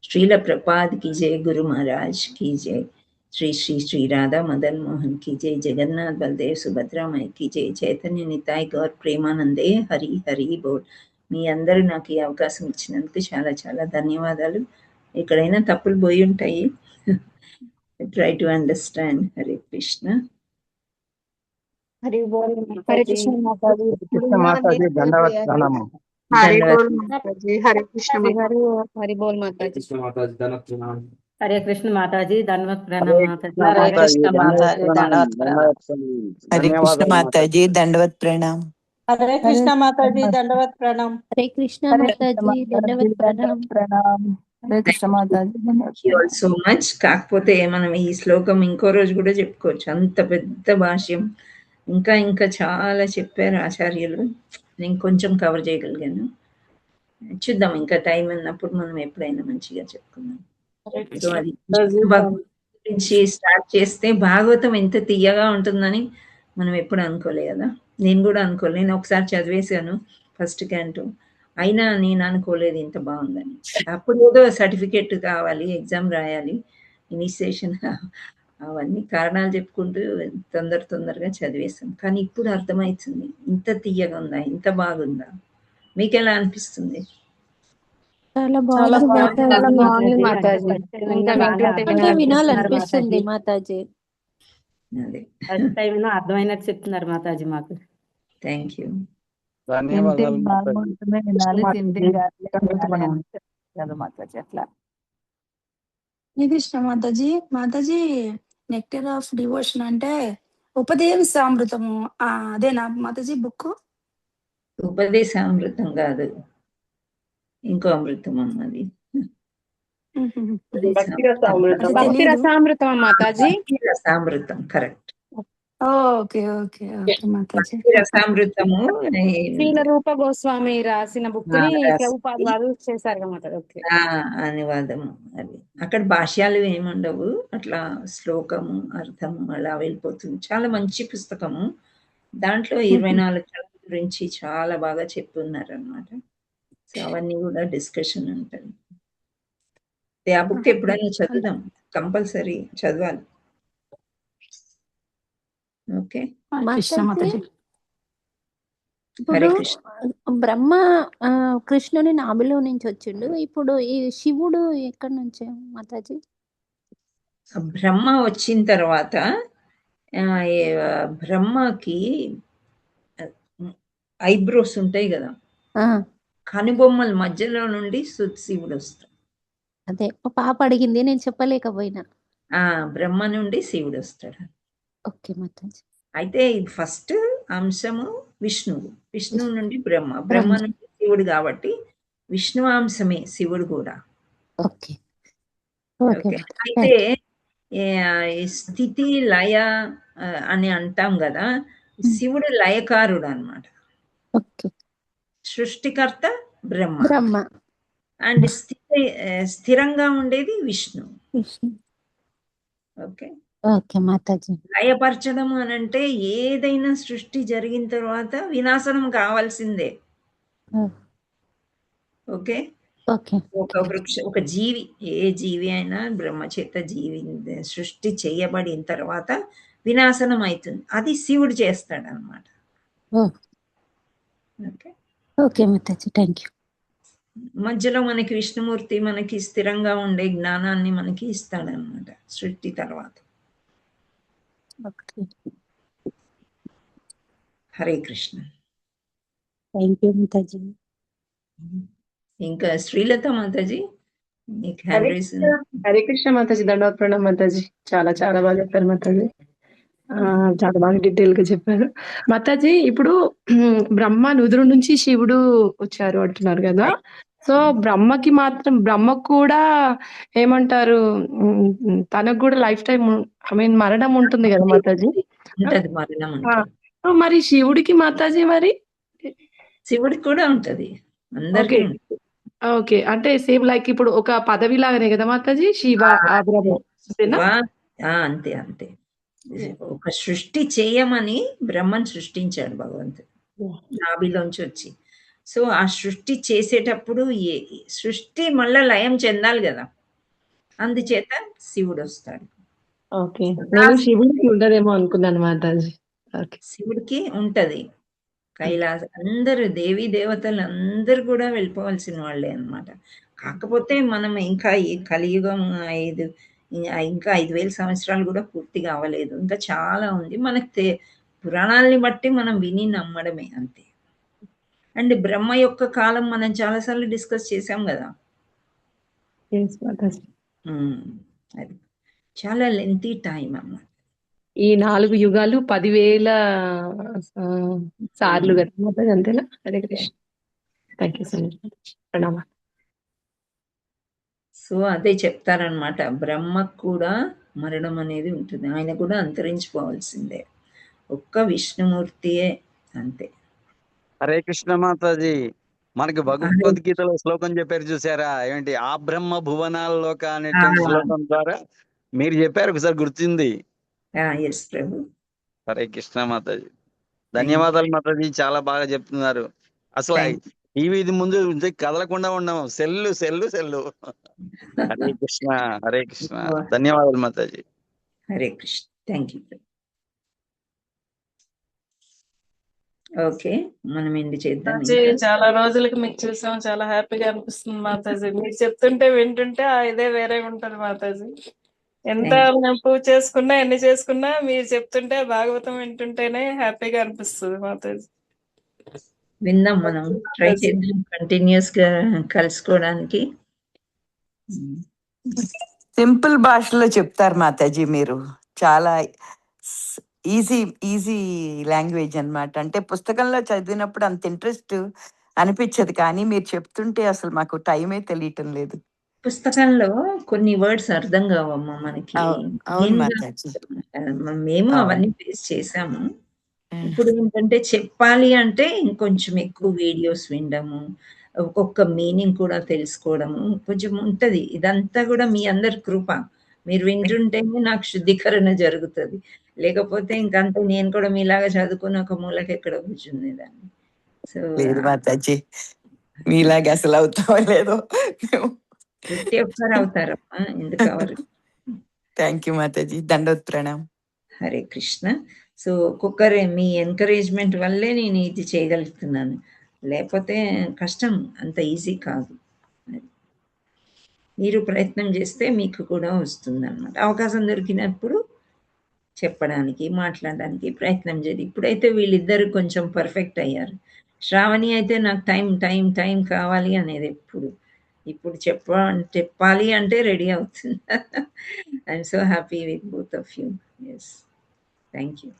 శ్రీల प्रपाद की जय, गुरु महाराज की जय, श्री श्री श्री राधा मदन मोहन की जय, जगन्नाथ बलदेव सुभद्रा माई की जय, చైతన్య నితాయ్ గౌర్ ప్రేమానందే హరి హరి బోల్. మీ అందరూ నాకు ఈ అవకాశం ఇచ్చినందుకు చాలా చాలా ధన్యవాదాలు. ఎక్కడైనా తప్పులు పోయి ఉంటాయి, try to understand. Hare Krishna. Hari బోల్. హరే కృష్ణ మాతాజీ. మాతాజీ దండవత్ ప్రణామం. హరి బోల్ మాతాజీ. హరే కృష్ణ హరి బోల్ మాతాజీ. హరే కృష్ణ మాతాజీ. ధన్వత్ ప్రణామ్ మాతాజీ. హరే కృష్ణ మాతాజీ. దండవత్ ప్రణామ్. హరే కృష్ణ మాతాజీ. దండవత్ ప్రణామ్. హరే కృష్ణ మాతాజీ. దండవత్ ప్రణామ్. హరే కృష్ణ మాతాజీ. దండవత్ ప్రణామ్. హరే కృష్ణ మాతాజీ. So much. కాకపోతే మనం ఈ శ్లోకం ఇంకో రోజు కూడా చెప్పుకోవచ్చు, అంత పెద్ద భాష్యం. ఇంకా ఇంకా చాలా చెప్పారు ఆచార్యులు, నేను కొంచెం కవర్ చేయగలిగాను. చూద్దాం, ఇంకా టైం ఉన్నప్పుడు మనం ఎప్పుడైనా మంచిగా చెప్పుకుందాం. సో అది గురించి స్టార్ట్ చేస్తే భాగవతం ఎంత తీయగా ఉంటుందని మనం ఎప్పుడు అనుకోలే కదా. నేను కూడా అనుకోలేదు. నేను ఒకసారి చదివేశాను ఫస్ట్ క్యాంటు, అయినా నేను అనుకోలేదు ఇంత బాగుందని. అప్పుడు ఏదో సర్టిఫికేట్ కావాలి, ఎగ్జామ్ రాయాలి, ఇనిషియేషన్, అవన్నీ కారణాలు చెప్పుకుంటూ తొందరగా చదివేశాం. కానీ ఇప్పుడు అర్థమవుతుంది ఇంత తీయగా ఉందా, ఇంత బాగుందా. మీకు ఎలా అనిపిస్తుంది? చాలా బాగుంది మాతాజీ. ఇంకా వినాలనిపిస్తుంది మాతాజీ. అదే ఫస్ట్ టైం అర్థమైనట్టు చెప్తున్నారు మాతాజీ మాకు. Thank you. ధన్యవాదాలు మాతాజీ. అట్లా కృష్ణ మాతాజీ. మాతాజీ, నెక్టర్ ఆఫ్ డివోషన్ అంటే ఉపదేశామృతము అదేనా మాతాజీ బుక్? ఉపదేశామృతం కాదు, ఇంకో అమృతం అన్నది. భక్తి రసామృతం మాతాజీ. Rasamritam, correct. Okay okay okay మాతాజీ. రసామృతము శ్రీల రూప గోస్వామి రాసిన బుక్ ని ప్రభుపాద వారు చేశారు మాతాజీ. ఓకే, అనువాదము. అది అక్కడ భాష్యాలు ఏముండవు, అట్లా శ్లోకము అర్థము అలా వెళ్ళిపోతుంది. చాలా మంచి పుస్తకము. దాంట్లో 24 కళల గురించి చాలా బాగా చెప్పున్నారు అన్నమాట. సో అవన్నీ కూడా డిస్కషన్ ఉంటుంది. ఆ బుక్ ఎప్పుడైనా చదువుదాం, కంపల్సరీ చదవాలి. ఓకే, ఇప్పుడు బ్రహ్మ కృష్ణుని నాభిలో నుంచి వచ్చిండు. ఇప్పుడు ఈ శివుడు ఎక్కడి నుంచి మాతాజీ? బ్రహ్మ వచ్చిన తర్వాత బ్రహ్మకి ఐబ్రోస్ ఉంటాయి కదా, కనుబొమ్మల మధ్యలో నుండి శివుడు వస్తాడు. అదే పాప అడిగింది, నేను చెప్పలేకపోయినా. బ్రహ్మ నుండి శివుడు వస్తాడు. ఓకే మాతాజీ. అయితే ఫస్ట్ అంశము విష్ణువు, విష్ణువు నుండి బ్రహ్మ నుండి శివుడు, కాబట్టి విష్ణు అంశమే శివుడు కూడా. ఓకే. అయితే స్థితి లయ అని అంటాం కదా, శివుడు లయకారుడు అన్నమాట. సృష్టికర్త బ్రహ్మ, అండ్ స్థిరంగా ఉండేది విష్ణు. ఓకే ఓకే మాతాజీ. లయపరచడము అని అంటే ఏదైనా సృష్టి జరిగిన తర్వాత వినాశనం కావాల్సిందే. ఓకే, ఒక జీవి, ఏ జీవి అయినా బ్రహ్మ చేత సృష్టి చేయబడిన తర్వాత వినాశనం అవుతుంది. అది శివుడు చేస్తాడు అన్నమాట. Okay okay Mataji, thank you. మధ్యలో మనకి విష్ణుమూర్తి మనకి స్థిరంగా ఉండే జ్ఞానాన్ని మనకి ఇస్తాడనమాట సృష్టి తర్వాత. హరే కృష్ణ. థ్యాంక్ యూ మాతాజీ. ఇంకా శ్రీలత మాతాజీ మీకు హరే హ్యాండ్ రైస్ కృష్ణ హరే కృష్ణ మాతాజీ. దండవత్ ప్రణామ్ మాతాజీ. చాలా చాలా బాగా చెప్పారు మాతాజీ. చాలా బాగా డీటెయిల్ గా చెప్పారు మాతాజీ. ఇప్పుడు బ్రహ్మ నుదురు నుంచి శివుడు వచ్చారు అంటున్నారు కదా. సో బ్రహ్మకు కూడా ఏమంటారు, తనకు కూడా లైఫ్ టైం మరణం ఉంటుంది కదా మాతాజీ. ఉంటది, మరణం ఆ, ఉంటుంది. మరి శివుడికి మాతాజీ మరి శివుడికి కూడా ఉంటది, అందరికీ ఓకే ఉంటుంది. ఓకే, అంటే సేమ్ లైక్ ఇప్పుడు ఒక పదవి లాగానే కదా మాతాజీ, శివ ఆ బ్రహ్మ అంతేనా? అంతే అంతే. ఒక సృష్టి చేయమని బ్రహ్మను సృష్టించాడు భగవంతుడు నాభిలోంచి వచ్చి. సో ఆ సృష్టి చేసేటప్పుడు సృష్టి మళ్ళా లయం చెందాలి కదా, అందుచేత శివుడు వస్తాడు. ఓకే, నేను శివుడికి ఉండదేమో అనుకున్నాను మాతాజీ. ఓకే, శివుడికి ఉంటది. కైలాస అందరు దేవీ దేవతలు అందరు కూడా వెళ్ళిపోవాల్సిన వాళ్ళే అన్నమాట. కాకపోతే మనం ఇంకా ఈ కలియుగం ఇంకా 5,000 సంవత్సరాలు కూడా పూర్తిగా అవ్వలేదు, ఇంకా చాలా ఉంది మనకు. పురాణాలని బట్టి మనం విని నమ్మడమే అంతే. అండ్ బ్రహ్మ యొక్క కాలం మనం చాలాసార్లు డిస్కస్ చేసాం కదా. అది చాలా లెంతీ టైం అన్నమాట. ఈ 4 యుగాలు 10,000 సార్లు కదా మాతాజీ, అంతేనా? Hare Krishna. Thank you so much. ప్రణామా. సో అదే చెప్తారనమాట, బ్రహ్మకు కూడా మరణం అనేది ఉంటుంది, ఆయన కూడా అంతరించిపోవాల్సిందే, ఒక్క విష్ణుమూర్తియే అంతే. హరే కృష్ణ మాతాజీ. మనకి భగవద్గీతలో శ్లోకం చెప్పారు చూసారా, ఏంటి ఆ బ్రహ్మ భువనాల్లోక అనేటువంటి శ్లోకం ద్వారా మీరు చెప్పారు, ఒకసారి గుర్తుంది. ఎస్ ప్రభు. హరే కృష్ణ మాతాజీ. ధన్యవాదాలు మాతాజీ, చాలా బాగా చెప్తున్నారు. అసలు టీవీ ముందు కదలకుండా ఉన్నాము, cell cell cell. Hare Krishna Hare Krishna. ధన్యవాదాలు మాతాజీ. Hare Krishna. Thank you. Okay, మనం ఏంటి చేద్దాం. చాలా రోజులకి మీకు చూసాం, చాలా హ్యాపీగా అనిపిస్తుంది మాతాజీ. మీరు చెప్తుంటే వింటుంటే ఇదే వేరే ఉంటది మాతాజీ. ఎంత మేము పూజ చేసుకున్నా ఎన్ని చేసుకున్నా మీరు చెప్తుంటే భాగవతం వింటుంటేనే హ్యాపీగా అనిపిస్తుంది మాతాజీ. విందాం, మనం ట్రై చేద్దాం కంటిన్యూస్ గా కలుసుకోవడానికి. సింపుల్ భాషలో చెప్తారు మాతాజీ మీరు, చాలా ఈజీ లాంగ్వేజ్ అన్నమాట. అంటే పుస్తకంలో చదివినప్పుడు అంత ఇంట్రెస్ట్ అనిపించదు, కానీ మీరు చెప్తుంటే అసలు మాకు టైమే తెలియటం లేదు. పుస్తకంలో కొన్ని వర్డ్స్ అర్థం కావమ్మా మనకి. అవును మాతాజీ, మేము అవన్నీ ఫేస్ చేసాము. ఇప్పుడు ఏంటంటే చెప్పాలి అంటే ఇంకొంచెం ఎక్కువ వీడియోస్ వినడము, ఒక్కొక్క మీనింగ్ కూడా తెలుసుకోవడము కొంచెం ఉంటది. ఇదంతా కూడా మీ అందరి కృప. మీరు వింటుంటేనే నాకు శుద్ధీకరణ జరుగుతుంది, లేకపోతే ఇంకంతా నేను కూడా మీలాగా చదువుకుని ఒక మూలకి ఎక్కడ కూర్చునేదాన్ని. సో లేదు మాతాజీ, మీలాగా అసలు అవుతామో లేదో. ప్రతి ఒక్కరు అవుతారమ్మా, ఎందుకు అవరు. థ్యాంక్ యూ మాతాజీ. దండోత్ ప్రణామ్. హరే కృష్ణ. సో ఒక్కొక్కరే మీ ఎంకరేజ్మెంట్ వల్లే నేను ఇది చేయగలుగుతున్నాను, లేకపోతే కష్టం, అంత ఈజీ కాదు. మీరు ప్రయత్నం చేస్తే మీకు కూడా వస్తుంది అన్నమాట. అవకాశం దొరికినప్పుడు చెప్పడానికి మాట్లాడడానికి ప్రయత్నం చేయాలి. ఇప్పుడైతే వీళ్ళిద్దరు కొంచెం పర్ఫెక్ట్ అయ్యారు. శ్రావణి అయితే నాకు టైం టైం టైం కావాలి అనేది ఇప్పుడు చెప్పాలి అంటే రెడీ అవుతుంది. I'm so happy with both of you. Yes, thank you.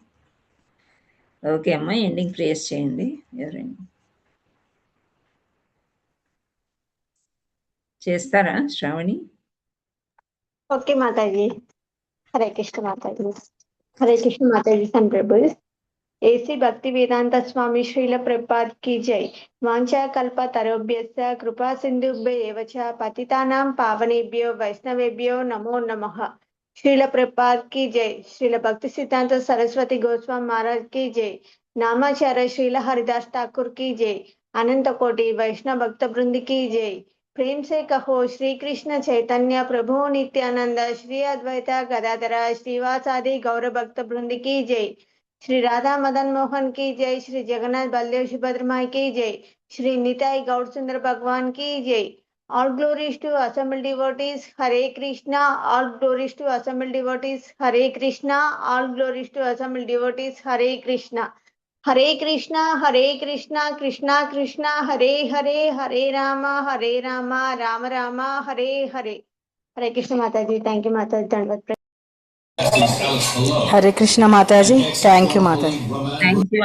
Okay అమ్మా, ఎండింగ్ ప్రేయర్స్ చేయండి ఎవరైనా. చేస్తారా శ్రావణి? ఓకే మాతాజీ. హరే కృష్ణ మాతాజీ. హరే కృష్ణ మాతాజీ. सन प्रभु ऐसी भक्ति वेदांत स्वामी श्रील प्रभुपाद की जय. वांछा कल्प तरोभ्यस्य कृपा सिंधुभ्य एव च पतितानां पावनेभ्यो वैष्णवेभ्यो नमो नमः. श्रील प्रभुपाद की जय. श्रील भक्ति सिद्धांत सरस्वती गोस्वामी महाराज की जय. नामाचार्य श्रील हरिदास ठाकुर की जय. अनंत कोटि वैष्णव भक्त वृंद की जय. प्रेम से कहो श्री कृष्ण चैतन्य प्रभु नित्यानंद श्री अद्वैत गदाधर श्रीवासादि गौर भक्त वृंद की जय. श्री राधा मदन मोहन की जय. श्री जगन्नाथ बलदेव सुभद्रा माई की जय. श्री निताई गौर सुंदर भगवान की जय. All glories to assembled devotees. Hare Krishna. All glories to assembled devotees. Hare Krishna. All glories to assembled devotees. Hare Krishna. Hare Krishna Krishna Krishna Hare Hare, Hare Rama Rama Rama Hare Hare. Hare Krishna మాతాజీ. థ్యాంక్ యూ మాతాజీ. దండవత్ హరే కృష్ణ మాతాజీ. థ్యాంక్ యూ మాతాజీ. Thank you